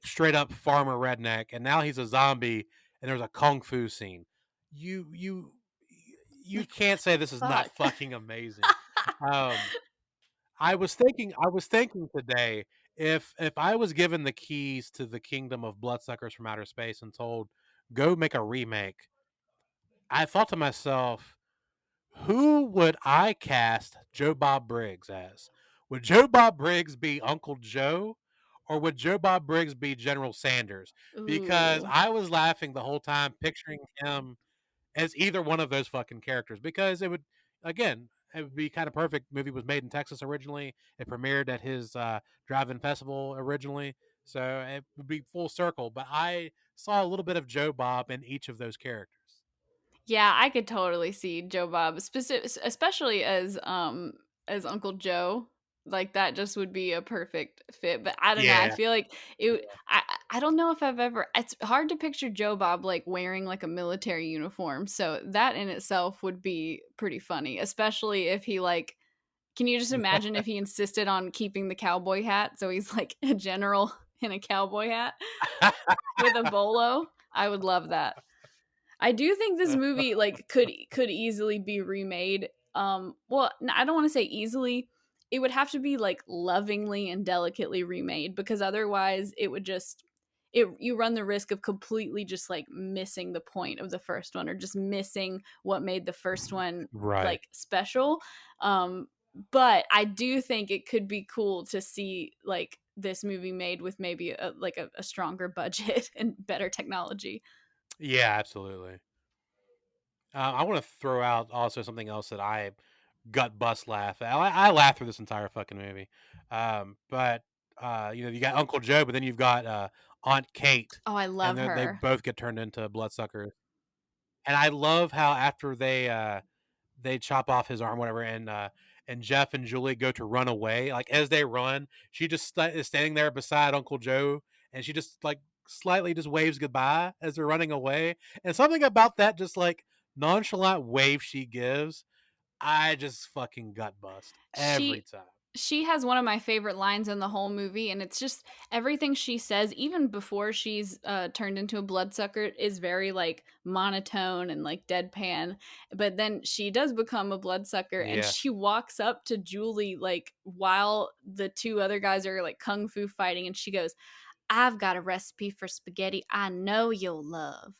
straight up farmer redneck, and now he's a zombie, and there's a kung fu scene. You you you Like can't what say the this is not fuck? fucking amazing. Um, I was thinking today, if I was given the keys to the kingdom of bloodsuckers from outer space and told, "Go make a remake," I thought to myself, who would I cast Joe Bob Briggs as? Would Joe Bob Briggs be Uncle Joe, or would Joe Bob Briggs be General Sanders? Because Ooh. I was laughing the whole time picturing him as either one of those fucking characters, because again, it would be kind of perfect. Movie was made in Texas originally. It premiered at his drive-in festival originally, so it would be full circle. But I saw a little bit of Joe Bob in each of those characters. Yeah, I could totally see Joe Bob, especially as Uncle Joe. Like that just would be a perfect fit. But I don't know. I Yeah. feel like it. I don't know if I've ever. It's hard to picture Joe Bob like wearing like a military uniform. So that in itself would be pretty funny, especially if he like. Can you just imagine if he insisted on keeping the cowboy hat? So he's like a general in a cowboy hat with a bolo. I would love that. I do think this movie like could easily be remade. Well, I don't want to say easily. It would have to be like lovingly and delicately remade because otherwise it would just it you run the risk of completely just like missing the point of the first one or just missing what made the first one Right. like special. Um but I do think it could be cool to see like this movie made with maybe a stronger budget and better technology. Yeah, absolutely. I want to throw out also something else that I gut bust laugh at. I laughed through this entire fucking movie. But you got Uncle Joe, but then you've got Aunt Kate, Oh, I and love they her. both get turned into bloodsuckers. And I love how after they chop off his arm, whatever, and Jeff and Julie go to run away. Like as they run, she just is standing there beside Uncle Joe, and she just like slightly just waves goodbye as they're running away. And something about that just like nonchalant wave she gives, I just fucking gut bust every She time. she has one of my favorite lines in the whole movie, and it's just everything she says, even before she's turned into a bloodsucker, is very like monotone and like deadpan. But then she does become a bloodsucker, and Yeah. she walks up to Julie like while the two other guys are like kung fu fighting, and she goes, "I've got a recipe for spaghetti I know you'll love."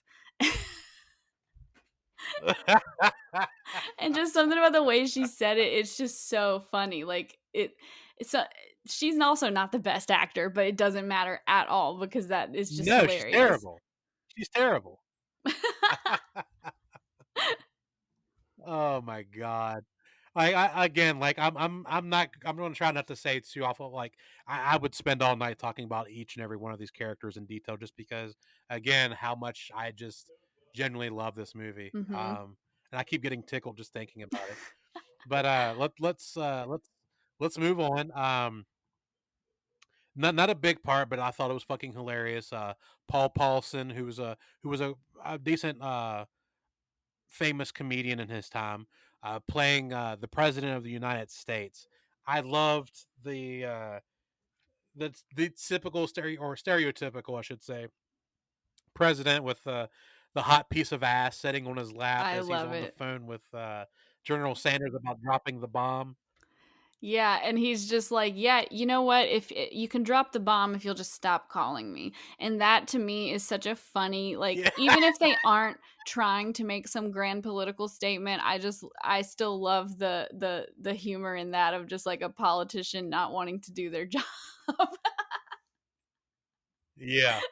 And just something about the way she said it, it's just so funny. Like it's a, she's also not the best actor, but it doesn't matter at all because that is just No, she's hilarious. terrible. She's terrible. Oh my god. I again, like I'm gonna try not to say too awful. Like I would spend all night talking about each and every one of these characters in detail, just because again how much I just genuinely love this movie. Hmm. And I keep getting tickled just thinking about it. But let's move on. Not a big part, but I thought it was fucking hilarious. Paul Paulson, who was a decent famous comedian in his time, playing the president of the United States. I loved the typical stereotypical, I should say, president with the hot piece of ass sitting on his lap I as he's love on the it. phone with General Sanders about dropping the bomb. Yeah, and he's just like, "Yeah, you know what? If you can drop the bomb if you'll just stop calling me." And that to me is such a funny like Yeah, even if they aren't trying to make some grand political statement, I still love the humor in that of just like a politician not wanting to do their job. yeah,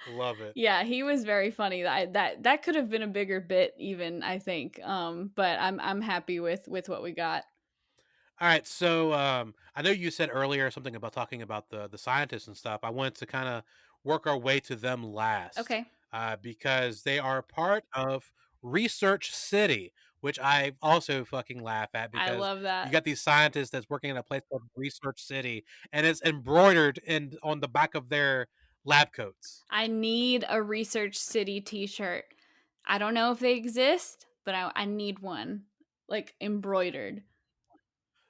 love it. Yeah, he was very funny. That could have been a bigger bit even, I think. But I'm happy with what we got. All right, so I know you said earlier something about talking about the scientists and stuff. I wanted to kind of work our way to them last. Okay. because they are part of Research City, which I also fucking laugh at I because love you that. got these scientists that's working in a place called Research City, and it's embroidered in on the back of their lab coats. I need a Research City t-shirt. I don't know if they exist, but I need one, like, embroidered.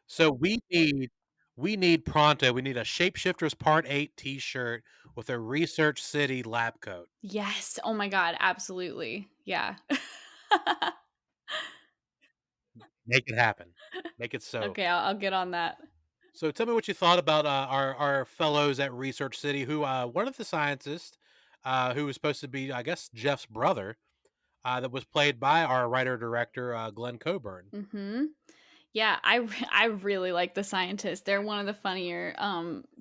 So we need pronto. We need a Shapeshifters Part 8 T-shirt with a Research City lab coat. Yes. Oh my god, absolutely. Yeah. Make it happen. Make it so. Okay, I'll get on that. So tell me what you thought about our fellows at Research City. Who one of the scientists, who was supposed to be, I guess, Jeff's brother, that was played by our writer director Glenn Coburn. Mhm. Yeah, I really like the scientists. They're one of the funnier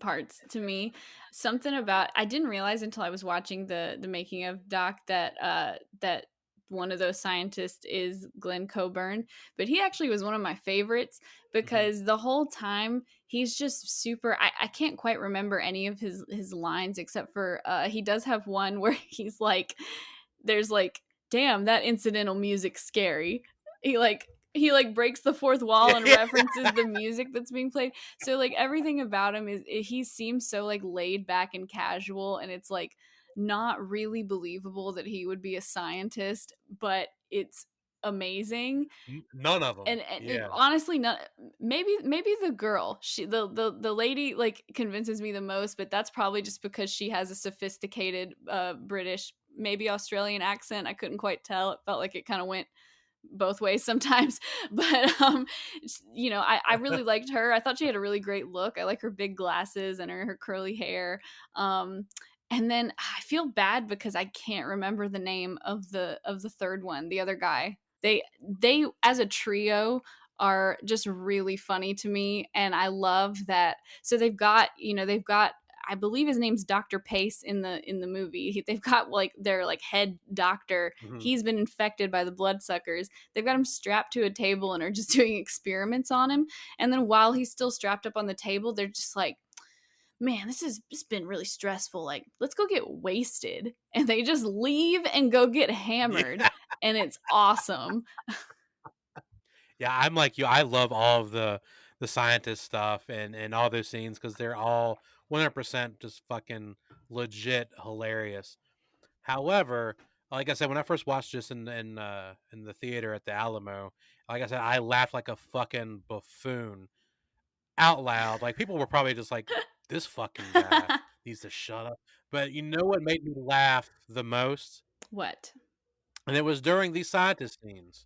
parts to me. Something about I didn't realize until I was watching the making of doc that that one of those scientists is Glenn Coburn, but he actually was one of my favorites Hmm. because the whole time he's just super I can't quite remember any of his lines except for he does have one where he's like there's like damn that incidental music scary. He breaks the fourth wall and Yeah, references the music that's being played. So like everything about him he seems so like laid back and casual, and it's like not really believable that he would be a scientist, but it's amazing. none of them. And Yeah. honestly, not maybe the girl, the lady like convinces me the most, but that's probably just because she has a sophisticated British, maybe Australian accent. I couldn't quite tell. It felt like it kind of went both ways sometimes. But I really liked her. I thought she had a really great look. I like her big glasses and her curly hair. um and then I feel bad because I can't remember the name of the third one, the other guy. They as a trio are just really funny to me, and I love that. So they've got I believe his name's Dr. Pace in the movie. They've got like their like head doctor. Hmm. He's been infected by the bloodsuckers. They've got him strapped to a table and are just doing experiments on him. And then while he's still strapped up on the table, they're just like, "Man, this has been really stressful. Like, let's go get wasted." And they just leave and go get hammered, Yeah. and it's awesome. Yeah, I'm like you. I love all of the scientist stuff and all those scenes because they're all 100% just fucking legit hilarious. However, like I said, when I first watched this in the theater at the Alamo, like I said, I laughed like a fucking buffoon out loud. Like people were probably just like, "This fucking guy needs to shut up." But you know what made me laugh the most? What? And it was during these scientist scenes.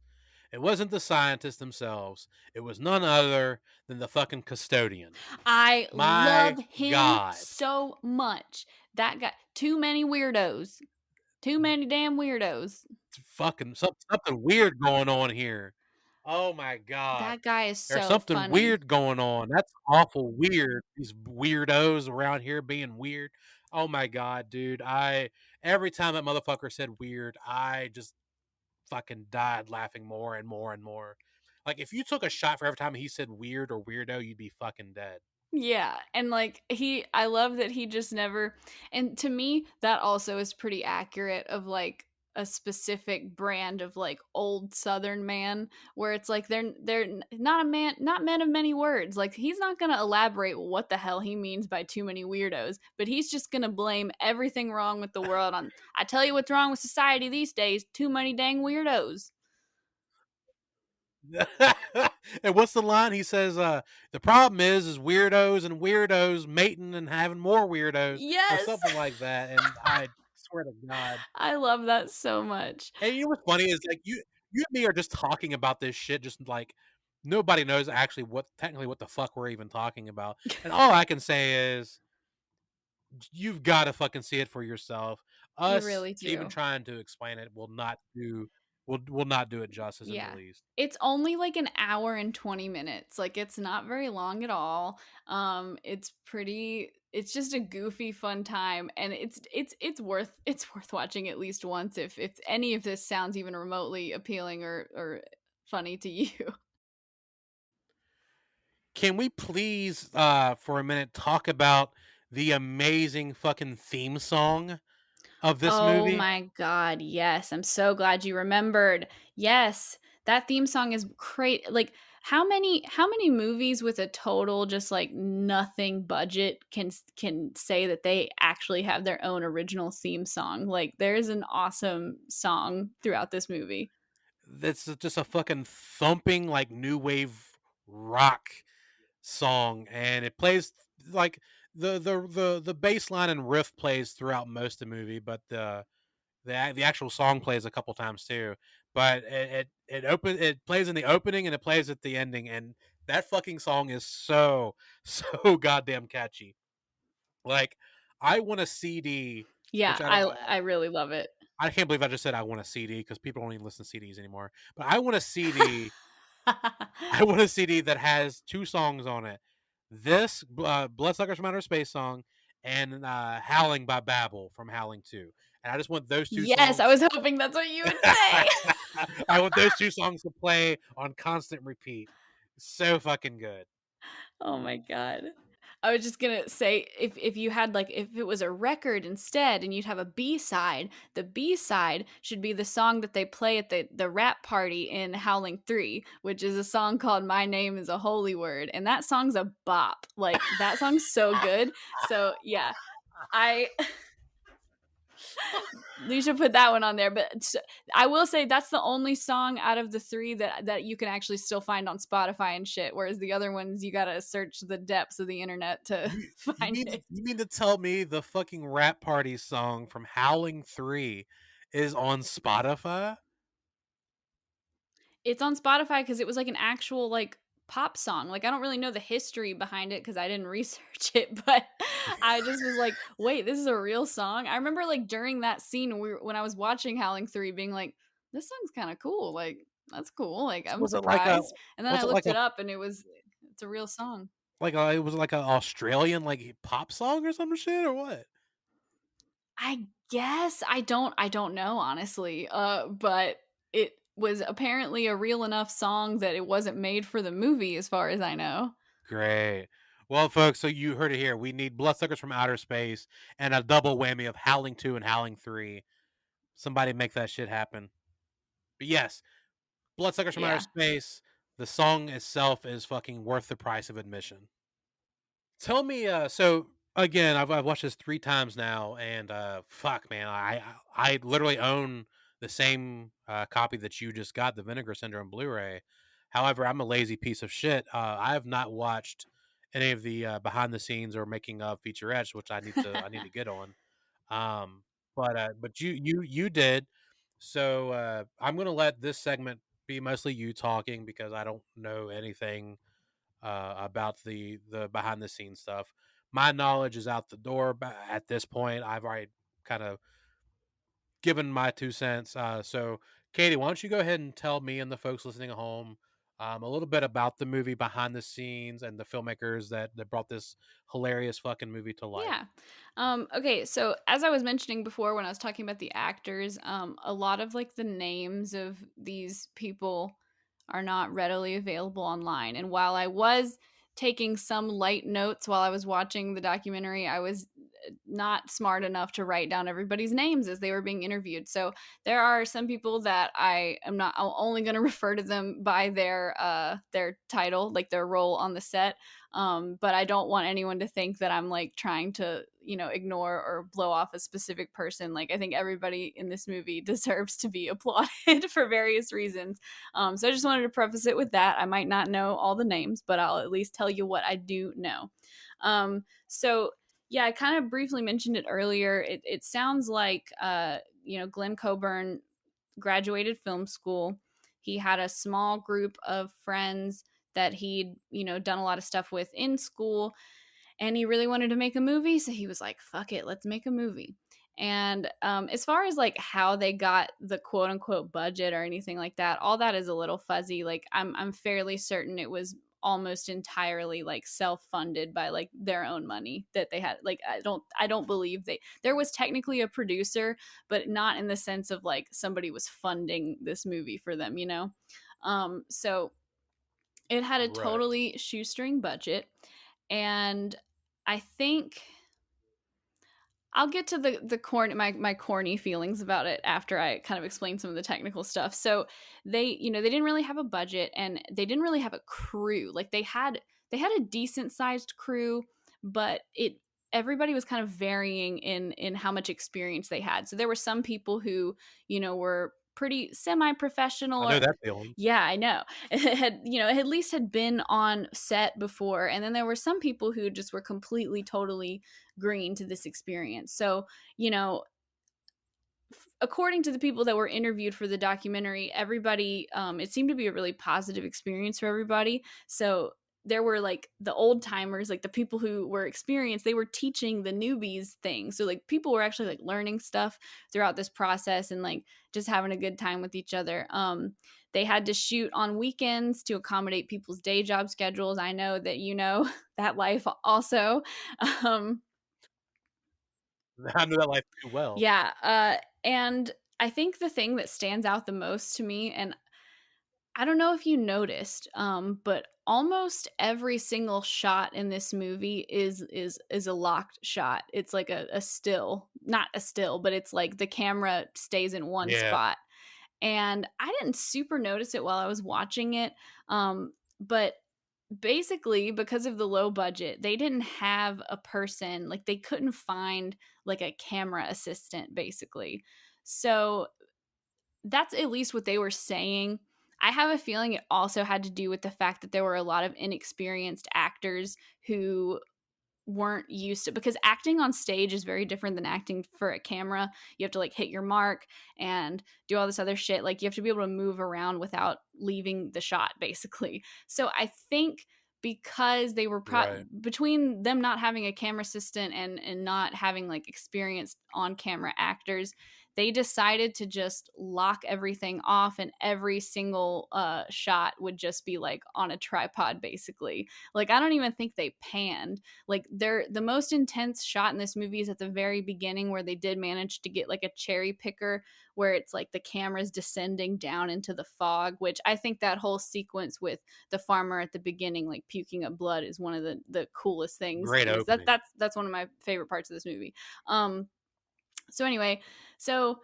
It wasn't the scientists themselves. It was none other than the fucking custodian. I love My him God. so much. That guy, too many weirdos. Too many damn weirdos. Fucking something weird going on here. Oh my God. That guy is There's so something funny. weird going on. That's awful weird. These weirdos around here being weird. Oh my God, dude. I every time that motherfucker said weird, I just fucking died laughing more and more and more. Like if you took a shot for every time he said weird or weirdo, you'd be fucking dead. Yeah, and like I love that he just never and to me that also is pretty accurate of like a specific brand of like old southern man where it's like they're not a man, not men of many words. Like he's not going to elaborate what the hell he means by too many weirdos, but he's just going to blame everything wrong with the world on I tell you what's wrong with society these days, too many dang weirdos. And what's the line? He says, the problem is weirdos and weirdos mating and having more weirdos or Yes. something like that. And I swear to God. I love that so much. And you know what's funny is like you and me are just talking about this shit, just like nobody knows actually what technically what the fuck we're even talking about. And all I can say is you've got to fucking see it for yourself. You Us really even do. trying to explain it will not do it justice in the Yeah. least. It's only like an hour and 20 minutes. Like it's not very long at all. It's just a goofy fun time, and it's worth watching at least once if any of this sounds even remotely appealing or funny to you. Can we please for a minute talk about the amazing fucking theme song? of this Oh movie. my god, yes. I'm so glad you remembered. Yes. That theme song is great. Like how many movies with a total just like nothing budget can say that they actually have their own original theme song? Like there's an awesome song throughout this movie. That's just a fucking thumping like new wave rock song, and it plays like the bass line and riff plays throughout most of the movie, but the actual song plays a couple times too. But it plays in the opening and it plays at the ending, and that fucking song is so so goddamn catchy. Like, I want a CD, Yeah, which I really love it. I can't believe I just said I want a CD because people don't even listen to CDs anymore. But I want a CD. I want a CD that has two songs on it. This Bloodsuckers from Outer Space song and Howling by Babel from Howling 2. And I just want those two Yes, I songs. was hoping that's what you would say. I want those two songs to play on constant repeat. So fucking good. Oh my god. I was just gonna say if you had like if it was a record instead and you'd have a B side, the B side should be the song that they play at the rap party in Howling 3, which is a song called My Name is a Holy Word. And that song's a bop. Like that song's so good. So yeah, I you should put that one on there. But I will say that's the only song out of the three that you can actually still find on Spotify and shit. Whereas the other ones, you gotta search the depths of the internet to find it. You mean to tell me the fucking rap party song from Howling 3 is on Spotify? It's on Spotify because it was like an actual like pop song. Like I don't really know the history behind it because I didn't research it, but I just was like, wait, this is a real song. I remember like during that scene when I was watching Howling 3 being like, this song's kind of cool. Like that's cool. Like So I'm surprised. And then I was it like looked a it up and it's a real song. it was like an Australian like pop song or some shit or what? I guess I don't know honestly. But it was apparently a real enough song that it wasn't made for the movie as far as I know. Great. Well, folks, so you heard it here. We need Bloodsuckers from Outer Space and a double whammy of Howling 2 and Howling 3. Somebody make that shit happen. But yes, Bloodsuckers from Outer Yeah. Space, the song itself is fucking worth the price of admission. Tell me, so again, I've watched this 3 times now, and fuck, man, I literally own the same copy that you just got, the Vinegar Syndrome Blu-ray. However, I'm a lazy piece of shit. I have not watched any of the behind the scenes or making of featurettes, which I need to get on. Um, but you did, so I'm gonna let this segment be mostly you talking because I don't know anything about the behind the scenes stuff. My knowledge is out the door at this point. I've already kind of given my 2 cents. So, Katie, why don't you go ahead and tell me and the folks listening at home a little bit about the movie behind the scenes and the filmmakers that brought this hilarious fucking movie to life. Yeah. Okay, so as I was mentioning before when I was talking about the actors, a lot of like the names of these people are not readily available online. And while I was taking some light notes while I was watching the documentary, I was not smart enough to write down everybody's names as they were being interviewed. So there are some people that I am not I'm only going to refer to them by their title, like their role on the set. But I don't want anyone to think that I'm like trying to, ignore or blow off a specific person. Like I think everybody in this movie deserves to be applauded for various reasons. So I just wanted to preface it with that. I might not know all the names, but I'll at least tell you what I do know. So yeah, I kind of briefly mentioned it earlier. It sounds like Glenn Coburn graduated film school. He had a small group of friends that he'd, done a lot of stuff with in school, and he really wanted to make a movie, so he was like, fuck it, let's make a movie. And as far as like how they got the quote unquote budget or anything like that, all that is a little fuzzy. Like I'm fairly certain it was almost entirely like self-funded by like their own money that they had. Like I don't believe there was technically a producer, but not in the sense of like somebody was funding this movie for them, so it had a Right. totally shoestring budget. And I think I'll get to the my corny feelings about it after I kind of explain some of the technical stuff. So they didn't really have a budget and they didn't really have a crew. Like they had a decent sized crew, but it everybody was kind of varying in how much experience they had. So there were some people who, were pretty I semi-professional know or that feeling. yeah, I know. At least had been on set before. And then there were some people who just were completely, totally green to this experience. So, you know, according to the people that were interviewed for the documentary, everybody, it seemed to be a really positive experience for everybody. So there were like the old timers, like the people who were experienced, they were teaching the newbies things. So like people were actually like learning stuff throughout this process and like just having a good time with each other. They had to shoot on weekends to accommodate people's day job schedules. I know that that life also. Um, I know that life too well. Yeah, and I think the thing that stands out the most to me, and I don't know if you noticed, but almost every single shot in this movie is a locked shot. It's like a still, not a still, but it's like the camera stays in one Yeah, spot. And I didn't super notice it while I was watching it, but basically because of the low budget, they didn't have a person, like they couldn't find like a camera assistant basically. So that's at least what they were saying. I have a feeling it also had to do with the fact that there were a lot of inexperienced actors who weren't used to, because acting on stage is very different than acting for a camera. You have to like hit your mark and do all this other shit. Like you have to be able to move around without leaving the shot basically. So I think because they were right. between them not having a camera assistant and not having like experienced on camera actors, they decided to just lock everything off and every single shot would just be like on a tripod basically. Like I don't even think they panned. Like the most intense shot in this movie is at the very beginning where they did manage to get like a cherry picker where it's like the camera's descending down into the fog, which I think that whole sequence with the farmer at the beginning like puking up blood is one of the coolest things Great in this. opening. That's one of my favorite parts of this movie. So anyway, so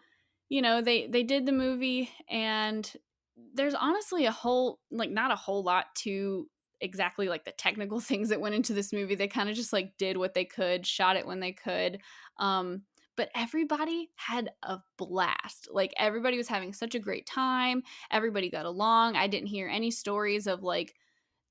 they did the movie, and there's honestly a whole like not a whole lot to exactly like the technical things that went into this movie. They kind of just like did what they could, shot it when they could. um but everybody had a blast. Like everybody was having such a great time. Everybody got along. I didn't hear any stories of like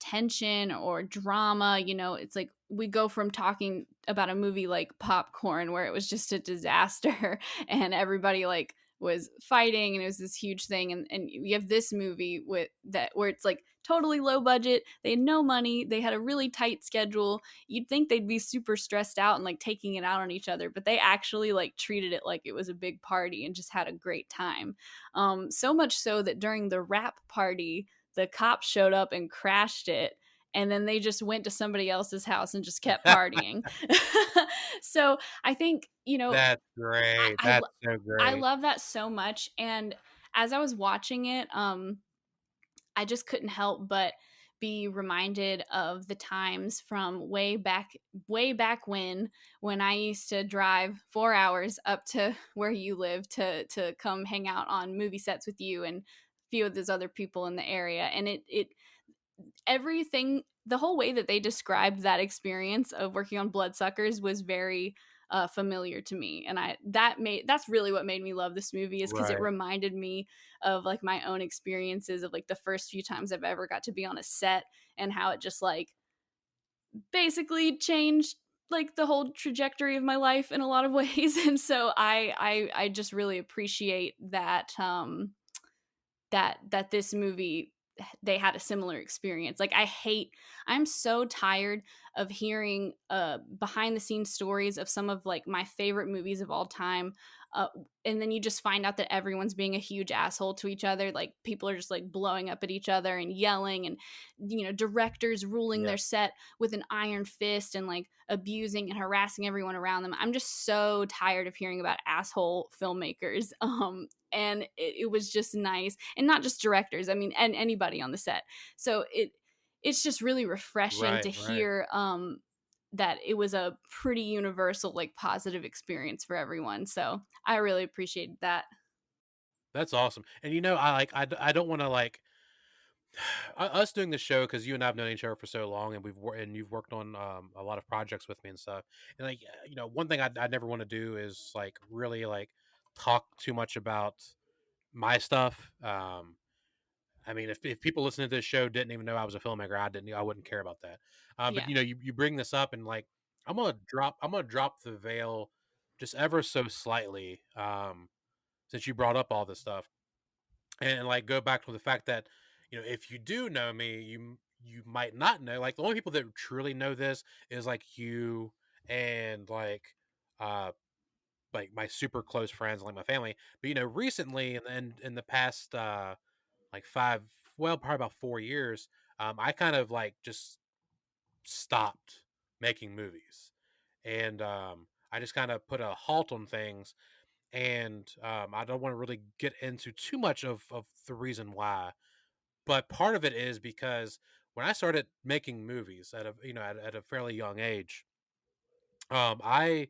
tension or drama. It's like we go from talking about a movie like Popcorn, where it was just a disaster and everybody like was fighting and it was this huge thing. And you have this movie with that where it's like totally low budget. They had no money. They had a really tight schedule. You'd think they'd be super stressed out and like taking it out on each other, but they actually like treated it like it was a big party and just had a great time. So much so that during the wrap party, the cops showed up and crashed it, and then they just went to somebody else's house and just kept partying. So I think That's great. That's so I great. love that so much. And as I was watching it, I just couldn't help but be reminded of the times from way back when I used to drive 4 hours up to where you live to come hang out on movie sets with you and a few of those other people in the area. And it everything, the whole way that they described that experience of working on Bloodsuckers was very familiar to me. And that's really what made me love this movie, is because it Right. reminded me of like my own experiences of like the first few times I've ever got to be on a set, and how it just like basically changed like the whole trajectory of my life in a lot of ways. And so I just really appreciate that that this movie, they had a similar experience. Like I'm so tired of hearing behind the scenes stories of some of like my favorite movies of all time. uh, and then you just find out that everyone's being a huge asshole to each other. Like people are just like blowing up at each other and yelling, and directors ruling Yeah. their set with an iron fist and like abusing and harassing everyone around them. I'm just so tired of hearing about asshole filmmakers. And it was just nice, and not just directors, I mean, and anybody on the set. So it's just really refreshing Right, to right. hear that it was a pretty universal, like, positive experience for everyone. So I really appreciated that. That's awesome. And I don't want to us doing the show because you and I've known each other for so long, and and you've worked on a lot of projects with me and stuff. And one thing I never want to do is like really like talk too much about my stuff. I mean, if people listening to this show didn't even know I was a filmmaker, I wouldn't care about that. But Yeah. you bring this up, and like I'm gonna drop the veil just ever so slightly. Since you brought up all this stuff, and like go back to the fact that if you do know me, you might not know. Like the only people that truly know this is like you and uh like my super close friends, like my family. But recently and in the past like five, well, probably about 4 years, I kind of like just stopped making movies, and I just kind of put a halt on things. And I don't want to really get into too much of the reason why, but part of it is because when I started making movies at a fairly young age, I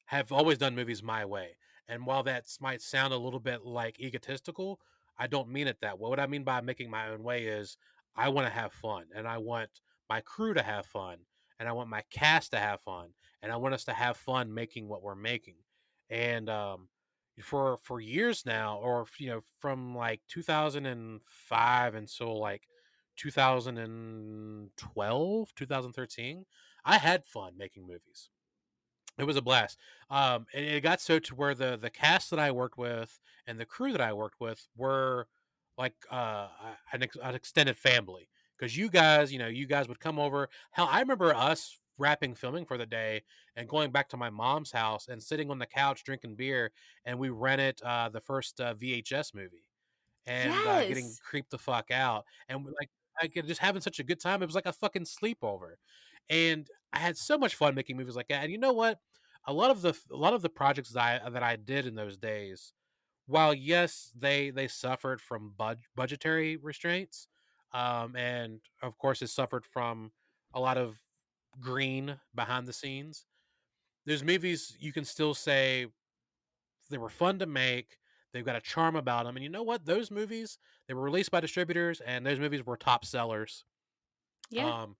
have always done movies my way. And while that might sound a little bit like egotistical, I don't mean it that way. What I mean by making my own way is I want to have fun, and I want my crew to have fun, and I want my cast to have fun, and I want us to have fun making what we're making. And for years now, or from like 2005 until like 2012, 2013, I had fun making movies. It was a blast. And it got so to where the cast that I worked with and the crew that I worked with were like an extended family. Because you guys would come over. Hell, I remember us wrapping filming for the day and going back to my mom's house and sitting on the couch drinking beer, and we rented the first VHS movie and getting Yes. creeped the fuck out, and just having such a good time. It was like a fucking sleepover, and I had so much fun making movies like that. And you know what? A lot of the projects that I did in those days, while yes, they suffered from budgetary restraints, and of course, it suffered from a lot of green behind the scenes. There's movies you can still say they were fun to make. They've got a charm about them, and you know what? Those movies, they were released by distributors, and those movies were top sellers. Yeah. Um,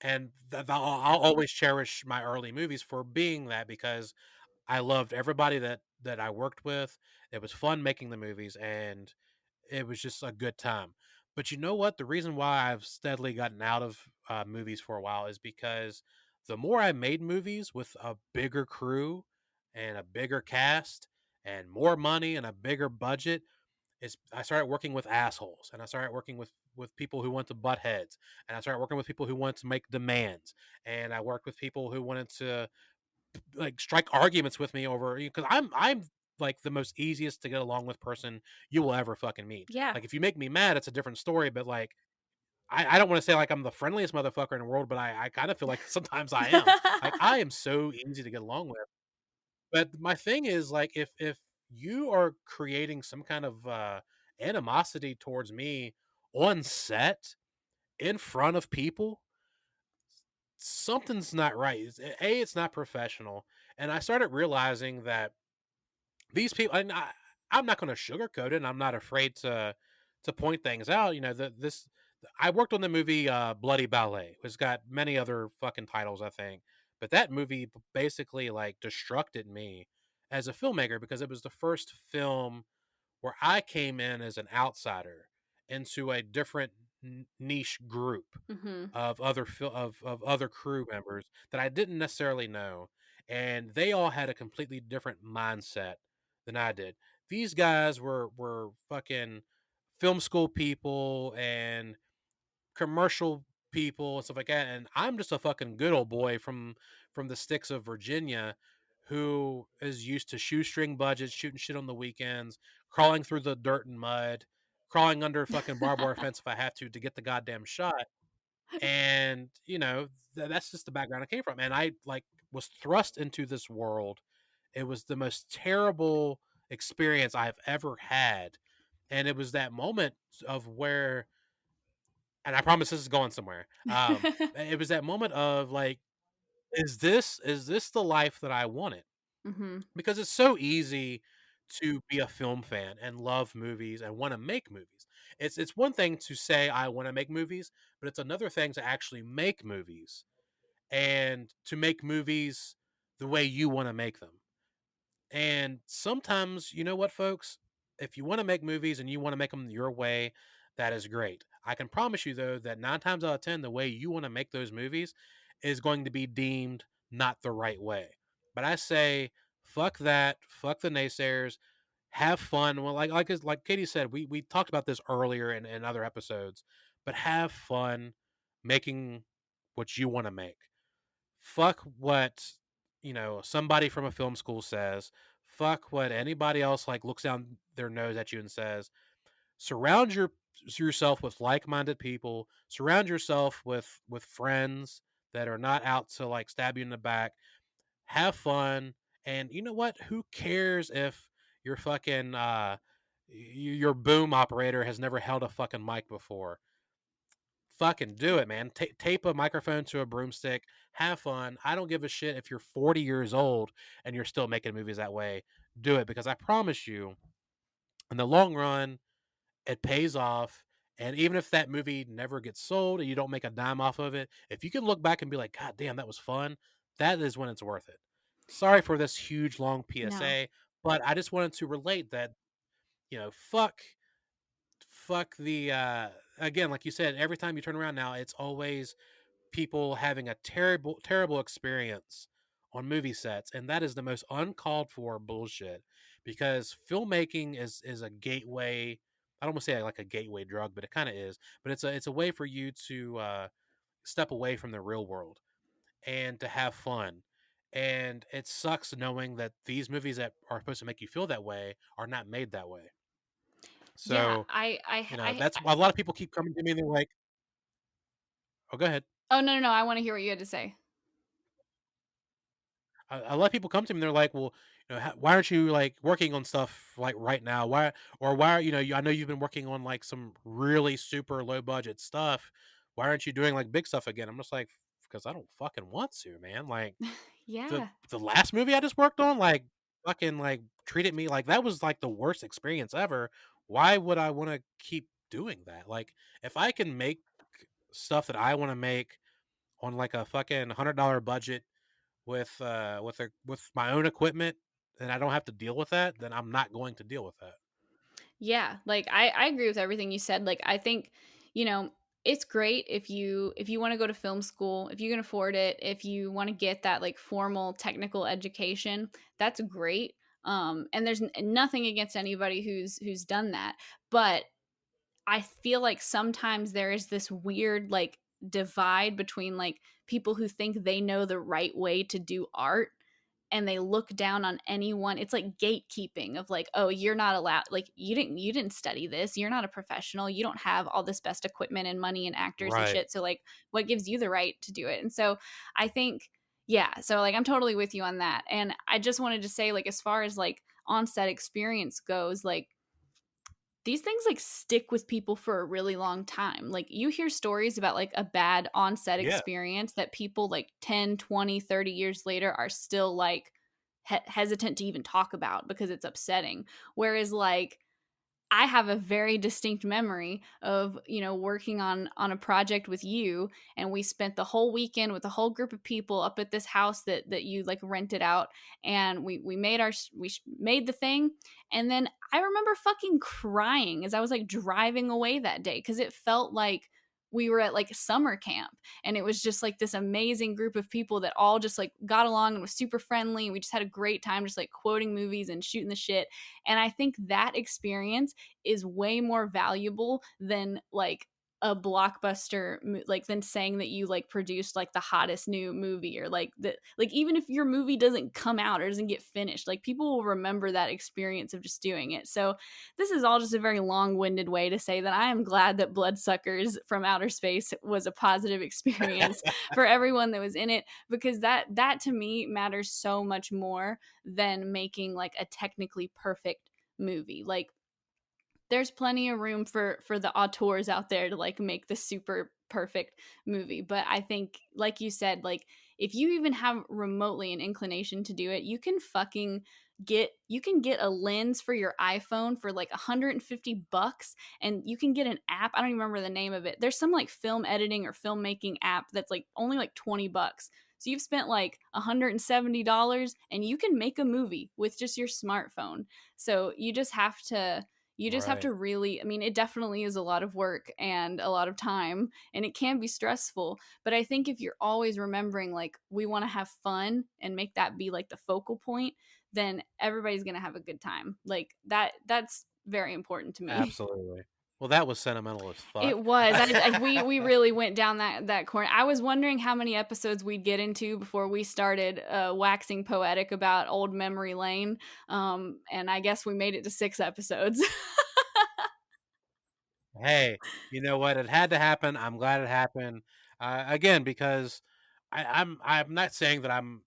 and I'll always cherish my early movies for being that, because I loved everybody that I worked with. It was fun making the movies, and it was just a good time. But you know what? The reason why I've steadily gotten out of movies for a while is because the more I made movies with a bigger crew and a bigger cast and more money and a bigger budget, is I started working with assholes, and I started working with people who want to butt heads, and I started working with people who want to make demands, and I worked with people who wanted to like strike arguments with me over, because I'm like the most easiest to get along with person you will ever fucking meet. Yeah. Like if you make me mad, it's a different story. But like I don't want to say like I'm the friendliest motherfucker in the world, but I kind of feel like sometimes I am. Like I am so easy to get along with. But my thing is like if you are creating some kind of animosity towards me on set in front of people, something's not right. It's not professional. And I started realizing that these people, and I'm not going to sugarcoat it, and I'm not afraid to point things out. I worked on the movie Bloody Ballet, which got many other fucking titles, I think. But that movie basically like destructed me as a filmmaker, because it was the first film where I came in as an outsider into a different niche group Mhm. of of other crew members that I didn't necessarily know, and they all had a completely different mindset than I did. These guys were fucking film school people and commercial people and stuff like that, and I'm just a fucking good old boy from the sticks of Virginia, who is used to shoestring budgets, shooting shit on the weekends, crawling through the dirt and mud, crawling under fucking barbed wire fence if I have to get the goddamn shot. And that's just the background I came from, and I like was thrust into this world. It was the most terrible experience I've ever had, and it was that moment of where, and I promise this is going somewhere. It was that moment of like is this the life that I wanted? Mhm. Because it's so easy to be a film fan and love movies and wanna make movies. It's one thing to say, "I wanna make movies," but it's another thing to actually make movies, and to make movies the way you wanna make them. And sometimes, you know what, folks? If you wanna make movies and you wanna make them your way, that is great. I can promise you, though, that 9 times out of 10, the way you wanna make those movies is going to be deemed not the right way. But I say, fuck that, fuck the naysayers, have fun. Well, like Katie said, we talked about this earlier in other episodes, but have fun making what you wanna make. Fuck what, somebody from a film school says. Fuck what anybody else like looks down their nose at you and says. Surround yourself with like-minded people. Surround yourself with friends that are not out to like stab you in the back. Have fun. And you know what? Who cares if your fucking your boom operator has never held a fucking mic before? Fucking do it, man. Tape a microphone to a broomstick. Have fun. I don't give a shit if you're 40 years old and you're still making movies that way. Do it because I promise you, in the long run, it pays off. And even if that movie never gets sold and you don't make a dime off of it, if you can look back and be like, God damn, that was fun, that is when it's worth it. Sorry for this huge long No. PSA, but I just wanted to relate that, fuck the again, like you said, every time you turn around now, it's always people having a terrible experience on movie sets, and that is the most uncalled for bullshit because filmmaking is a gateway. I don't want to say like a gateway drug, but it kind of is. But it's a way for you to step away from the real world and to have fun. And it sucks knowing that these movies that are supposed to make you feel that way are not made that way. Yeah, So I that's a lot of people keep coming to me and they're like, "Oh, go ahead." Oh, no, no, no, I wanna hear what you had to say. A lot of people come to me and they're like, "Well, why aren't you like working on stuff like right now? Why are I know you've been working on like some really super low budget stuff. Why aren't you doing like big stuff again?" I'm just like, "Because I don't fucking want to, man." Like the Yeah. the last movie I just worked on, like fucking like treated me like that was like the worst experience ever. Why would I want to keep doing that? Like if I can make stuff that I want to make on like a fucking $100 budget with my own equipment and I don't have to deal with that, then I'm not going to deal with that. Yeah, like I agree with everything you said. Like I think, you know, it's great if you want to go to film school, if you can afford it, if you want to get that like formal technical education, that's great. And there's nothing against anybody who's done that. But I feel like sometimes there is this weird like divide between like people who think they know the right way to do art and they look down on anyone. It's like gatekeeping of like, oh, you're not allowed, like you didn't study this, you're not a professional, you don't have all this best equipment and money and actors and Right. shit, so like what gives you the right to do it? And so I think, yeah, so like I'm totally with you on that. And I just wanted to say, like, as far as like on-set experience goes, like these things like stick with people for a really long time. Like you hear stories about like a bad on-set Yeah. experience that people like 10, 20, 30 years later are still like hesitant to even talk about because it's upsetting. Whereas like I have a very distinct memory of, working on a project with you, and we spent the whole weekend with a whole group of people up at this house that you like rented out, and we made made the thing, and then I remember fucking crying as I was like driving away that day cuz it felt like we were at like summer camp, and it was just like this amazing group of people that all just like got along and was super friendly, and we just had a great time just like quoting movies and shooting the shit. And I think that experience is way more valuable than like a blockbuster, like than saying that you like produced like the hottest new movie, or like that, like even if your movie doesn't come out or doesn't get finished, like people will remember that experience of just doing it. So this is all just a very long-winded way to say that I am glad that Bloodsuckers from Outer Space was a positive experience for everyone that was in it, because that to me matters so much more than making like a technically perfect movie. Like there's plenty of room for the auteurs out there to like make the super perfect movie, but I think like you said, like if you even have remotely an inclination to do it, you can get a lens for your iPhone for like $150, and you can get an app. I don't even remember the name of it. There's some like film editing or filmmaking app that's like only like $20. So you've spent like $170 and you can make a movie with just your smartphone. So you just have Right. to really, I mean, it definitely is a lot of work and a lot of time, and it can be stressful. But I think if you're always remembering, like, we want to have fun and make that be like the focal point, then everybody's going to have a good time. Like, that's very important to me. Absolutely. Well, that was sentimental as It fuck. was. We really went down that corner. I was wondering how many episodes we'd get into before we started waxing poetic about old memory lane. And I guess we made it to 6 episodes. Hey, you know what? It had to happen. I'm glad it happened. Again, because I'm not saying that I'm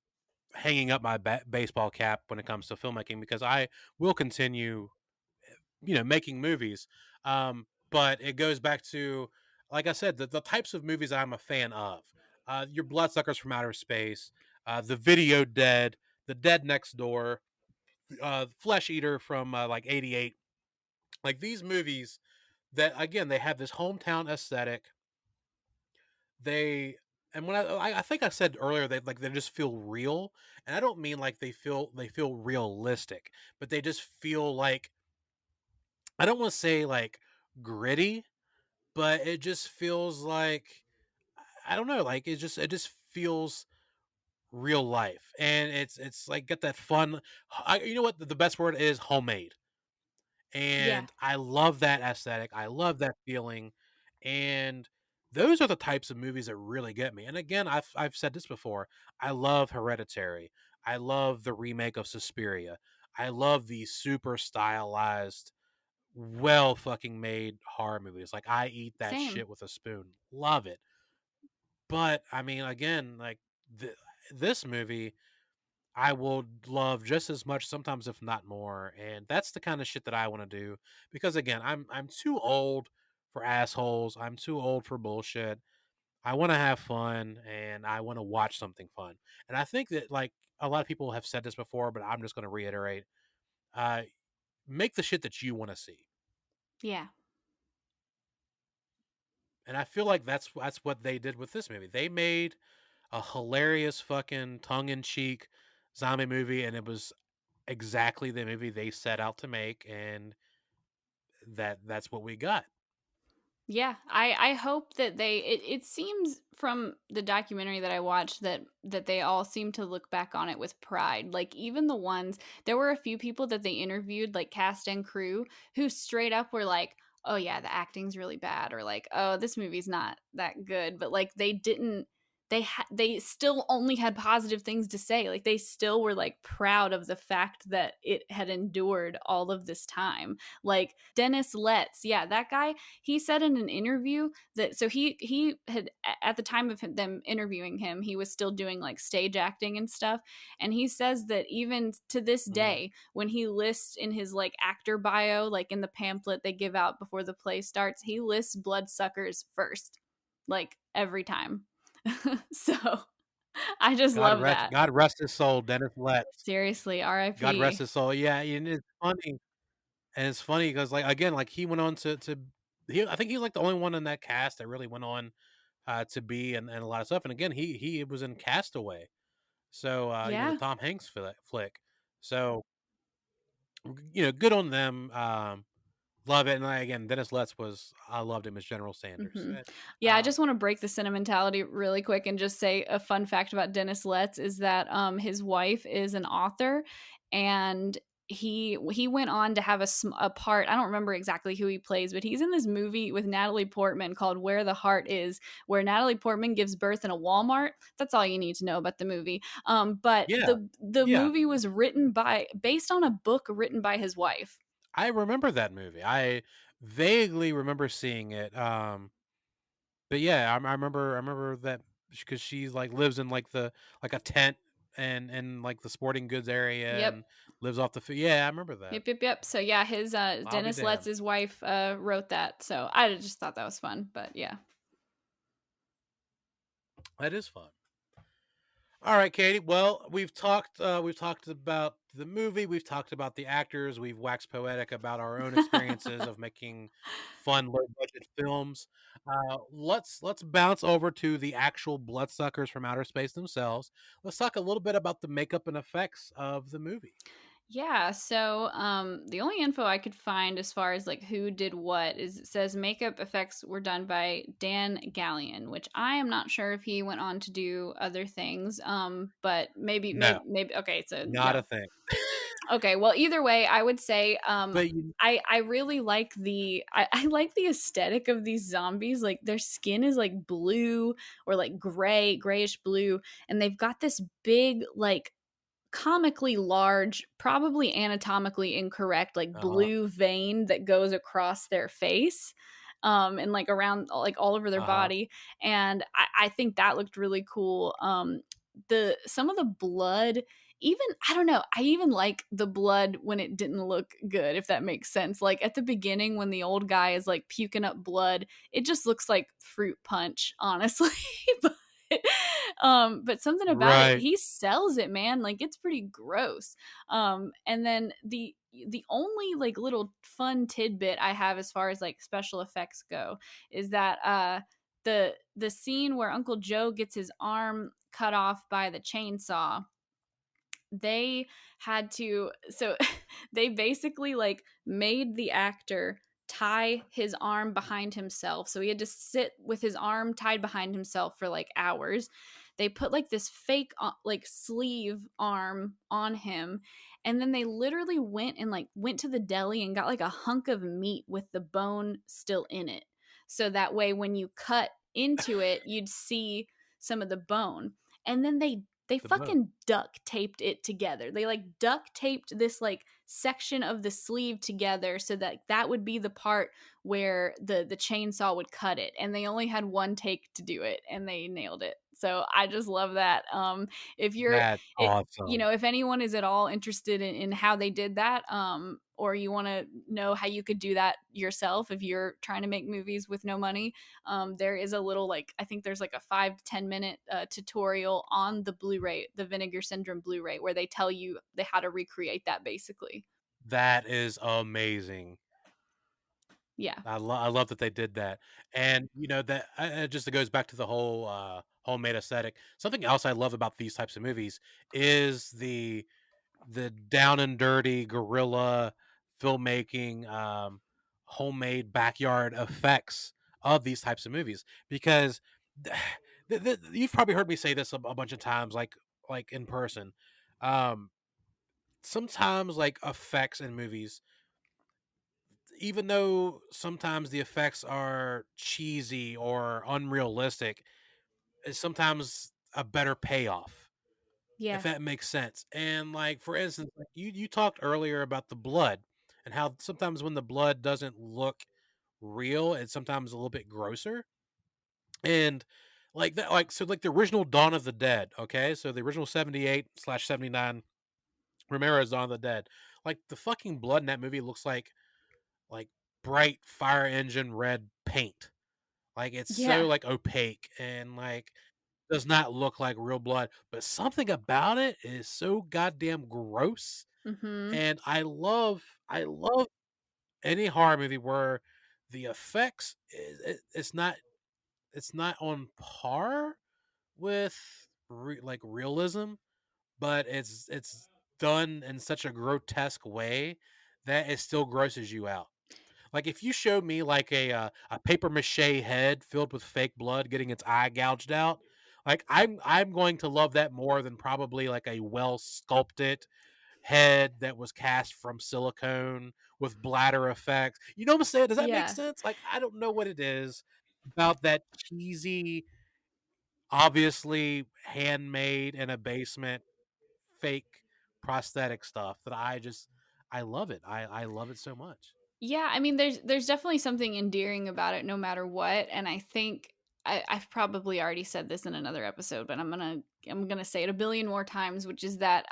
hanging up my baseball cap when it comes to filmmaking, because I will continue, making movies. But it goes back to, like I said, the types of movies I'm a fan of. Your Bloodsuckers from Outer Space, The Video Dead, The Dead Next Door, Flesh Eater from like '88. Like these movies that, again, they have this hometown aesthetic. They and when I think I said earlier, they just feel real, and I don't mean like they feel realistic, but they just feel like, I don't want to say like gritty, but it just feels like, I don't know, like it just feels real life, and it's like got that fun. You know what the best word is? Homemade. Yeah, And I love that aesthetic, I love that feeling, and those are the types of movies that really get me. And again, I've said this before, I love Hereditary, I love the remake of Suspiria, I love these super stylized, well fucking made horror movies. Like, I eat that same. shit with a spoon, love it. But, I mean, again, like, th this movie I will love just as much, sometimes if not more, and that's the kind of shit that I want to do. Because again, I'm too old for assholes. I'm too old for bullshit. I want to have fun, and I want to watch something fun. And I think that, like, a lot of people have said this before, but I'm just going to reiterate: uh, make the shit that you want to see. Yeah, And I feel like that's what they did with this movie. They made a hilarious fucking tongue in cheek zombie movie, and it was exactly the movie they set out to make, and that's what we got. yeah. I hope that it seems from the documentary that I watched that they all seem to look back on it with pride. Like, even the ones, there were a few people that they interviewed, like cast and crew, who straight up were like, "Oh yeah, the acting's really bad," or like, "Oh, this movie's not that good." But like, they didn't, they still only had positive things to say. Like, they still were like proud of the fact that it had endured all of this time. Like Dennis Letts, yeah, that guy, he said in an interview that, so he had, at the time of them interviewing him, he was still doing like stage acting and stuff, and he says that even to this Mhm. day, when he lists in his like actor bio, like in the pamphlet they give out before the play starts, he lists Bloodsuckers first, like every time. So I just love that. God rest his soul, Dennis Letts. Seriously, God rest RIP. his soul. Yeah, and it's funny because, like, again, like, he went on to I think he's like the only one in that cast that really went on to be and a lot of stuff. And again, he was in Castaway, so the Yeah. Tom Hanks flick. So good on them. Love it. And again, Dennis Letts I loved him as General Sanders. Hmm. Yeah, I Um, just want to break the sentimentality really quick and just say a fun fact about Dennis Letts is that his wife is an author, and he went on to have a part. I don't remember exactly who he plays, but he's in this movie with Natalie Portman called Where the Heart Is, where Natalie Portman gives birth in a Walmart. That's all you need to know about the movie. But yeah, the yeah. movie was based on a book written by his wife. I remember that movie. I vaguely remember seeing it. But yeah, I remember that because she's like lives in like like a tent and like the sporting goods area Yep. and lives off the yeah, I remember that. Yep, yep, yep. So yeah, his I'll be Dennis Letts, damned. his wife, wrote that. So I just thought that was fun. But yeah, That is fun. All right, Katie. Well, we've talked about the movie, we've talked about the actors, we've waxed poetic about our own experiences of making fun, low budget films. Let's bounce over to the actual bloodsuckers from outer space themselves. Let's talk a little bit about the makeup and effects of the movie. Yeah, so the only info I could find as far as like who did what is it says makeup effects were done by Dan Gallion, which I am not sure if he went on to do other things. But No, maybe okay, so not a no. thing. Okay, well either way, I would say But you I really like I like the aesthetic of these zombies. Like their skin is like blue or like grayish blue, and they've got this big like comically large, probably anatomically incorrect, like uh-huh, blue vein that goes across their face. And like around like all over their uh-huh. body. And I think that looked really cool. The some of the blood, even I don't know, I even like the blood when it didn't look good, if that makes sense. Like at the beginning when the old guy is like puking up blood, it just looks like fruit punch, honestly. but but something about it, Right. he sells it, man. Like it's pretty gross. And then the only like little fun tidbit I have as far as like special effects go is that the scene where Uncle Joe gets his arm cut off by the chainsaw, they had to so they basically like made the actor tie his arm behind himself, so he had to sit with his arm tied behind himself for like hours. They put like this fake like sleeve arm on him, and then they literally went to the deli and got like a hunk of meat with the bone still in it, so that way when you cut into it you'd see some of the bone. And then they The bone. fucking duct taped it together. They like duct taped this like section of the sleeve together so that that would be the part where the chainsaw would cut it. And they only had one take to do it, and they nailed it. So I just love that. If you're That's it, awesome. if anyone is at all interested in how they did that, or you want to know how you could do that yourself if you're trying to make movies with no money, there is a little like I think there's like a 5 to 10 minute tutorial on the Blu-ray, the Vinegar Syndrome Blu-ray, where they tell you how to recreate that basically. That is amazing. Yeah, I love that they did that, and, that it just goes back to the whole, homemade aesthetic. Something else I love about these types of movies is the down and dirty guerrilla filmmaking, homemade backyard effects of these types of movies, because you've probably heard me say this a bunch of times, like, in person. Um, Sometimes, like, effects in movies, even though sometimes the effects are cheesy or unrealistic, is sometimes a better payoff, if yeah, that makes sense. And like for instance, like you talked earlier about the blood and how sometimes when the blood doesn't look real, it's sometimes a little bit grosser. And like that, like so, like the original Dawn of the Dead. Okay, so the original 78/79 Romero's Dawn of the Dead. Like the fucking blood in that movie looks like bright fire engine red paint. Like it's so yeah. like opaque and like does not look like real blood, but something about it is so goddamn gross. Mm-hmm. And I love any horror movie where the effects it's not on par with like realism, but it's done in such a grotesque way that it still grosses you out. Like, if you showed me, like, a paper mache head filled with fake blood getting its eye gouged out, like, I'm going to love that more than probably, like, a well-sculpted head that was cast from silicone with bladder effects. You know what I'm saying? Does that make Yeah. sense? Like, I don't know what it is about that cheesy, obviously handmade in a basement, fake prosthetic stuff that I love it. I love it so much. Yeah, I mean, there's definitely something endearing about it, no matter what. And I think I've probably already said this in another episode, but I'm gonna say it a billion more times, which is that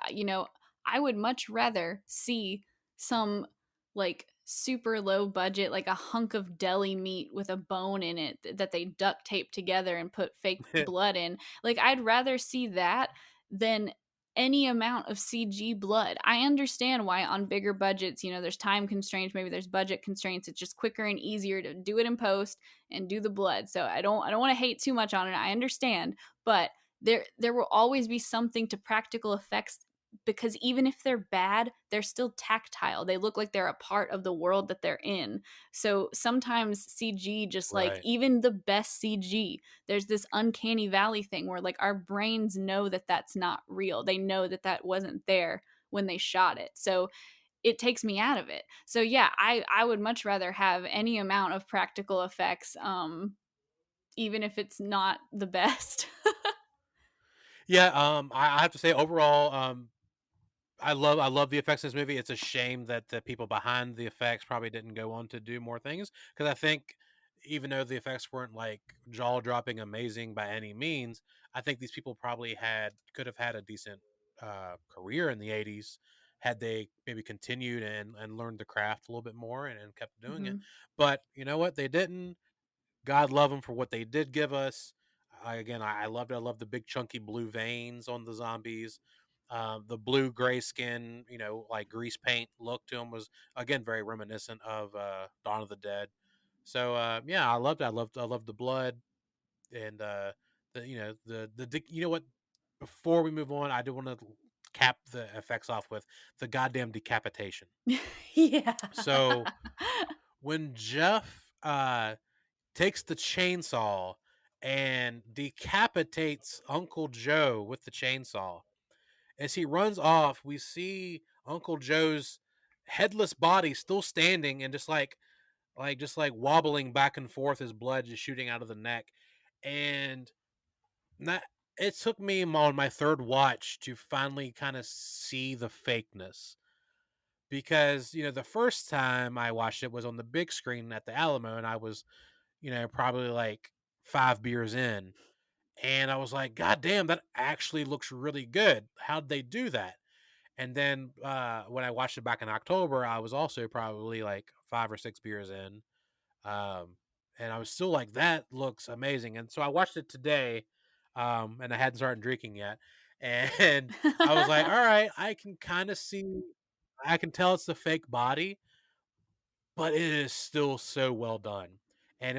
I would much rather see some like super low budget, like a hunk of deli meat with a bone in it that they duct tape together and put fake blood in. Like I'd rather see that than any amount of CG blood. I understand why on bigger budgets, there's time constraints, maybe there's budget constraints. It's just quicker and easier to do it in post and do the blood. So I don't want to hate too much on it. I understand, but there will always be something to practical effects, because even if they're bad, they're still tactile. They look like they're a part of the world that they're in. So sometimes CG, just like Right. even the best CG, there's this uncanny valley thing where like our brains know that that's not real. They know that that wasn't there when they shot it. So it takes me out of it. So yeah, I would much rather have any amount of practical effects, even if it's not the best. Yeah, I have to say overall, I love the effects in this movie. It's a shame that the people behind the effects probably didn't go on to do more things, because I think even though the effects weren't like jaw dropping amazing by any means, I think these people probably could have had a decent career in the '80s had they maybe continued and learned the craft a little bit more and kept doing it. Mhm. But you know what? They didn't. God love them for what they did give us. I loved it. I loved the big chunky blue veins on the zombies. The blue gray skin, like grease paint look to them was again very reminiscent of Dawn of the Dead. So yeah, I loved it. I loved the blood and you know what? Before we move on, I do want to cap the effects off with the goddamn decapitation. Yeah. So when Jeff takes the chainsaw and decapitates Uncle Joe with the chainsaw. As he runs off, we see Uncle Joe's headless body still standing and just like wobbling back and forth, his blood just shooting out of the neck. And that it took me on my third watch to finally kind of see the fakeness. Because, the first time I watched it was on the big screen at the Alamo, and I was, probably like 5 beers in. And I was like, God damn, that actually looks really good. How'd they do that? And then when I watched it back in October, I was also probably like 5 or 6 beers in. Um, and I was still like, that looks amazing. And so I watched it today, and I hadn't started drinking yet. And I was like, all right, I can kind of see, I can tell it's the fake body, but it is still so well done. And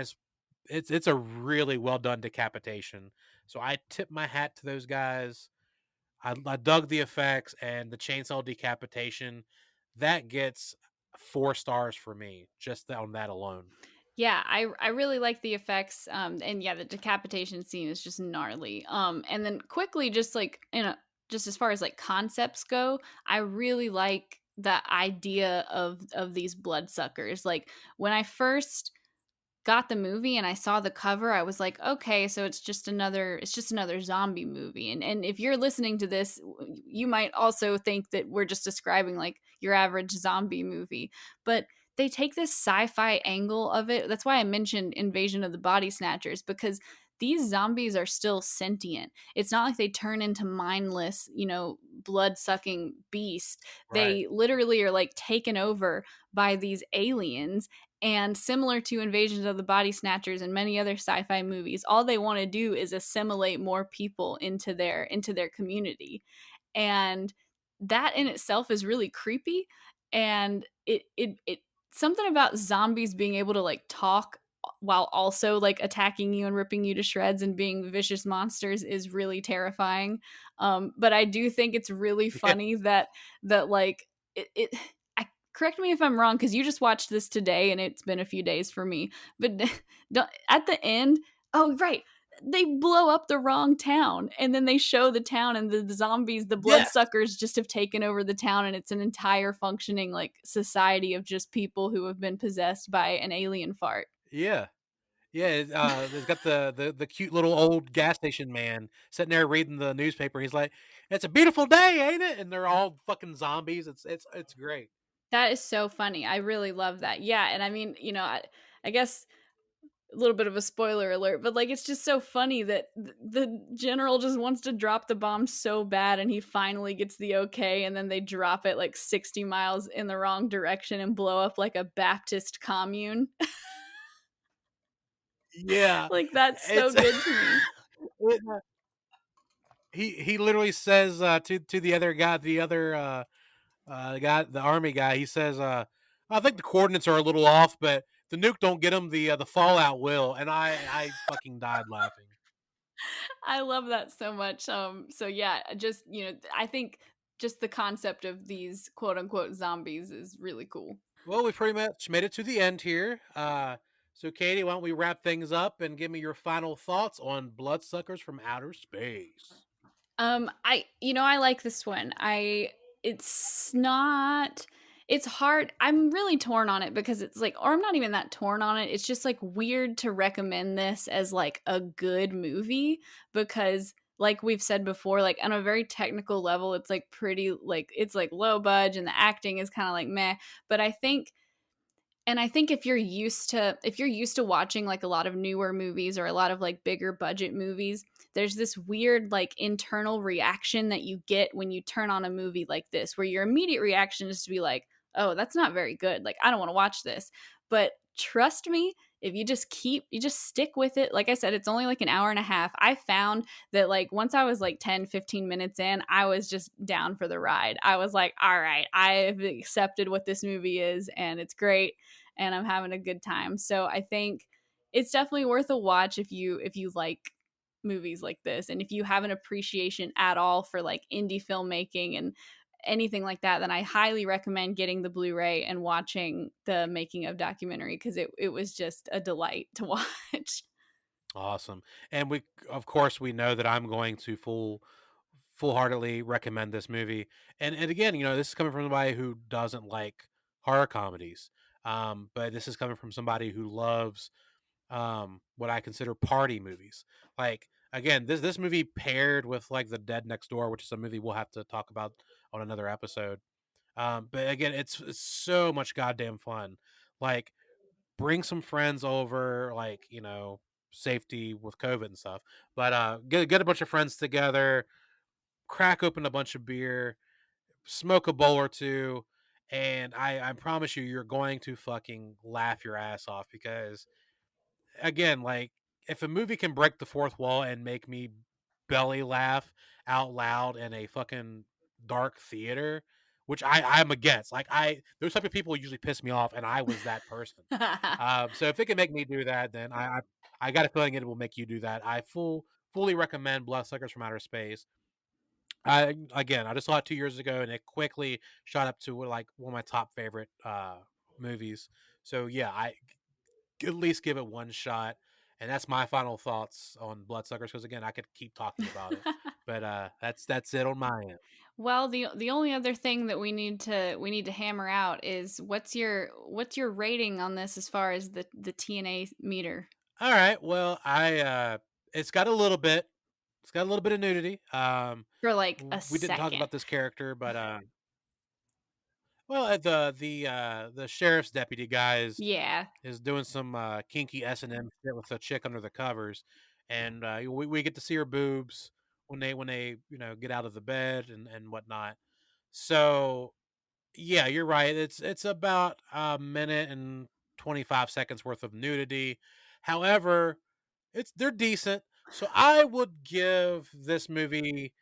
it's a really well done decapitation. So I tip my hat to those guys. I dug the effects and the chainsaw decapitation. That gets 4 stars for me just on that alone. Yeah, I really like the effects, and yeah, the decapitation scene is just gnarly. And then quickly, just like just as far as like concepts go, I really like the idea of these bloodsuckers. Like when I first got the movie and I saw the cover, I was like, okay, so it's just another zombie movie. And if you're listening to this, you might also think that we're just describing like your average zombie movie. But they take this sci-fi angle of it. That's why I mentioned Invasion of the Body Snatchers, because these zombies are still sentient. It's not like they turn into mindless, blood sucking beasts. Right. They literally are like taken over by these aliens, and similar to Invasions of the Body Snatchers and many other sci-fi movies, all they want to do is assimilate more people into their community. And that in itself is really creepy. And it something about zombies being able to like talk while also like attacking you and ripping you to shreds and being vicious monsters is really terrifying. But I do think it's really Yeah. funny that like it I correct me if I'm wrong, because you just watched this today and it's been a few days for me. But at the end, oh right, they blow up the wrong town, and then they show the town, and the zombies, the Yes. bloodsuckers, just have taken over the town, and it's an entire functioning like society of just people who have been possessed by an alien fart. Yeah. Yeah. It's got the cute little old gas station man sitting there reading the newspaper. He's like, "It's a beautiful day, ain't it?" And they're all fucking zombies. It's great. That is so funny. I really love that. Yeah, and I mean, I guess a little bit of a spoiler alert, but like it's just so funny that the general just wants to drop the bomb so bad, and he finally gets the okay, and then they drop it like 60 miles in the wrong direction and blow up like a Baptist commune. Yeah. Like that's so It's good to me. it, he literally says to the other guy, the guy, the army guy. He says, "I think the coordinates are a little off, but the nuke don't get them. The fallout will." And I fucking died laughing. I love that so much. So yeah, just I think just the concept of these quote unquote zombies is really cool. Well, we pretty much made it to the end here. So Katie, why don't we wrap things up and give me your final thoughts on Bloodsuckers from Outer Space? I like this one. It's not it's hard. I'm really torn on it because it's like, or I'm not even that torn on it. It's just like weird to recommend this as like a good movie because like we've said before, like on a very technical level, it's like pretty like it's like low budge and the acting is kind of like meh. But I think if you're used to watching like a lot of newer movies or a lot of like bigger budget movies, there's this weird like internal reaction that you get when you turn on a movie like this where your immediate reaction is to be like, "Oh, that's not very good. Like I don't want to watch this." But trust me, if you just stick with it. Like I said, it's only like an hour and a half. I found that like once I was like 10, 15 minutes in, I was just down for the ride. I was like, "All right, I've accepted what this movie is and it's great." And I'm having a good time. So I think it's definitely worth a watch if you like movies like this and if you have an appreciation at all for like indie filmmaking and anything like that, then I highly recommend getting the Blu-ray and watching the making of documentary because it was just a delight to watch. Awesome. And we of course we know that I'm going to full heartedly recommend this movie. And again, this is coming from somebody who doesn't like horror comedies. But this is coming from somebody who loves what I consider party movies. Like again, this movie paired with like The Dead Next Door, which is a movie we'll have to talk about on another episode. But again, it's so much goddamn fun. Like bring some friends over, like, safety with COVID and stuff. But get a bunch of friends together, crack open a bunch of beer, smoke a bowl or two, and I promise you, you're going to fucking laugh your ass off because again, like if a movie can break the fourth wall and make me belly laugh out loud in a fucking dark theater, which I'm against. Like those type of people usually piss me off, and I was that person. So if it can make me do that, then I got a feeling it will make you do that. Fully recommend Bloodsuckers from Outer Space. I just saw it 2 years ago, and it quickly shot up to like one of my top favorite movies. So yeah, I at least give it one shot. And that's my final thoughts on Bloodsuckers. Because again, I could keep talking about it, but that's it on my end. Well, the only other thing that we need to hammer out is what's your rating on this as far as the TNA meter All right. Well, I it's got a little bit. It's got a little bit of nudity. for like a We didn't talk second. about this character, but well, the sheriff's deputy guy Yeah. is doing some kinky S&M shit with a chick under the covers, and we get to see her boobs when they get out of the bed and whatnot. So yeah, you're right. It's about a minute and 25 seconds worth of nudity. However, they're decent. So I would give this movie.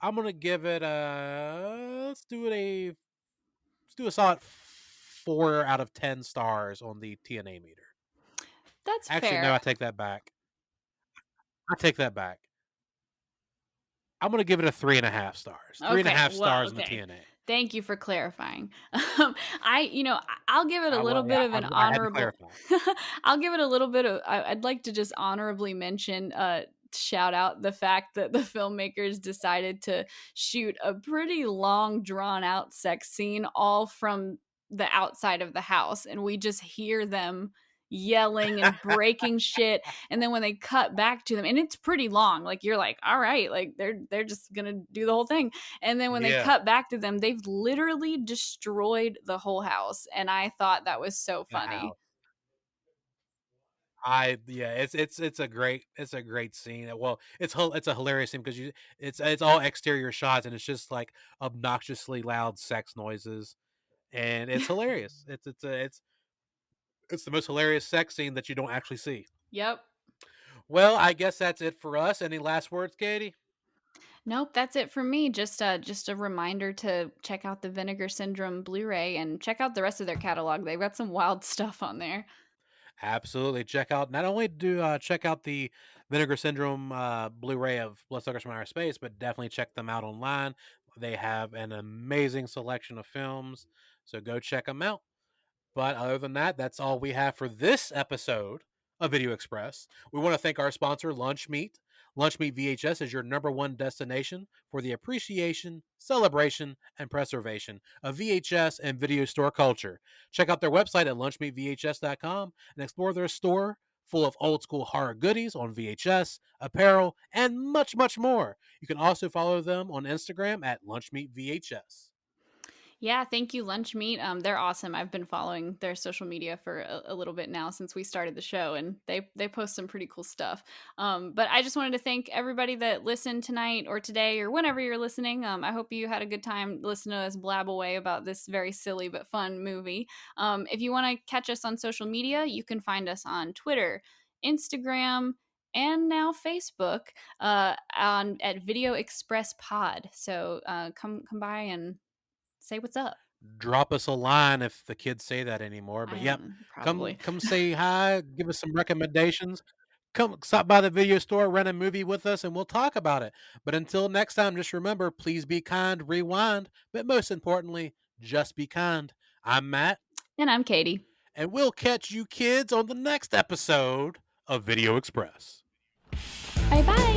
I'm gonna give it a. Let's do a solid 4 out of 10 stars on the TNA meter. That's Actually, no, fair. I take that back. I take that back. I'm gonna give it a 3.5 stars. Three and a Okay. half Well, stars on the okay. TNA. Thank you for clarifying. I'll give it a little Well, bit yeah, of an I had to honorable. clarify. I'll give it a little bit of. I'd like to just honorably mention, shout out the fact that the filmmakers decided to shoot a pretty long, drawn out sex scene all from the outside of the house, and we just hear them yelling and breaking shit and then when they cut back to them and it's pretty long like you're like all right like they're just gonna do the whole thing and then when they Yeah, cut back to them, they've literally destroyed the whole house. And I thought that was so the funny. house. Yeah, it's a great scene. Well, it's a hilarious scene because it's all exterior shots and it's just like obnoxiously loud sex noises and it's hilarious. It's the most hilarious sex scene that you don't actually see. Yep. Well, I guess that's it for us. Any last words, Katie? Nope, that's it for me. Just a reminder to check out the Vinegar Syndrome Blu-ray and check out the rest of their catalog. They've got some wild stuff on there. Absolutely. Check out not only do check out the Vinegar Syndrome Blu-ray of Bloodsuckers from Outer Space, but definitely check them out online. They have an amazing selection of films, so go check them out. But other than that, that's all we have for this episode of Video Express. We want to thank our sponsor, Lunch Meat. Lunch Meat VHS is your number one destination for the appreciation, celebration, and preservation of VHS and video store culture. Check out their website at lunchmeatvhs.com and explore their store full of old school horror goodies on VHS, apparel, and much, much more. You can also follow them on Instagram at LunchMeatVHS. Yeah, thank you, Lunch Meat. They're awesome. I've been following their social media for a little bit now since we started the show, and they post some pretty cool stuff. But I just wanted to thank everybody that listened tonight or today or whenever you're listening. I hope you had a good time listening to us blab away about this very silly but fun movie. If you want to catch us on social media, you can find us on Twitter, Instagram, and now Facebook on at Video Express Pod. So come by and say what's up. Drop us a line if the kids say that anymore. But I yep, probably. come say hi, give us some recommendations. Come stop by the video store, rent a movie with us, and we'll talk about it. But until next time, just remember, please be kind, rewind, but most importantly, just be kind. I'm Matt, And I'm Katie. and we'll catch you kids on the next episode of Video Express. Bye bye.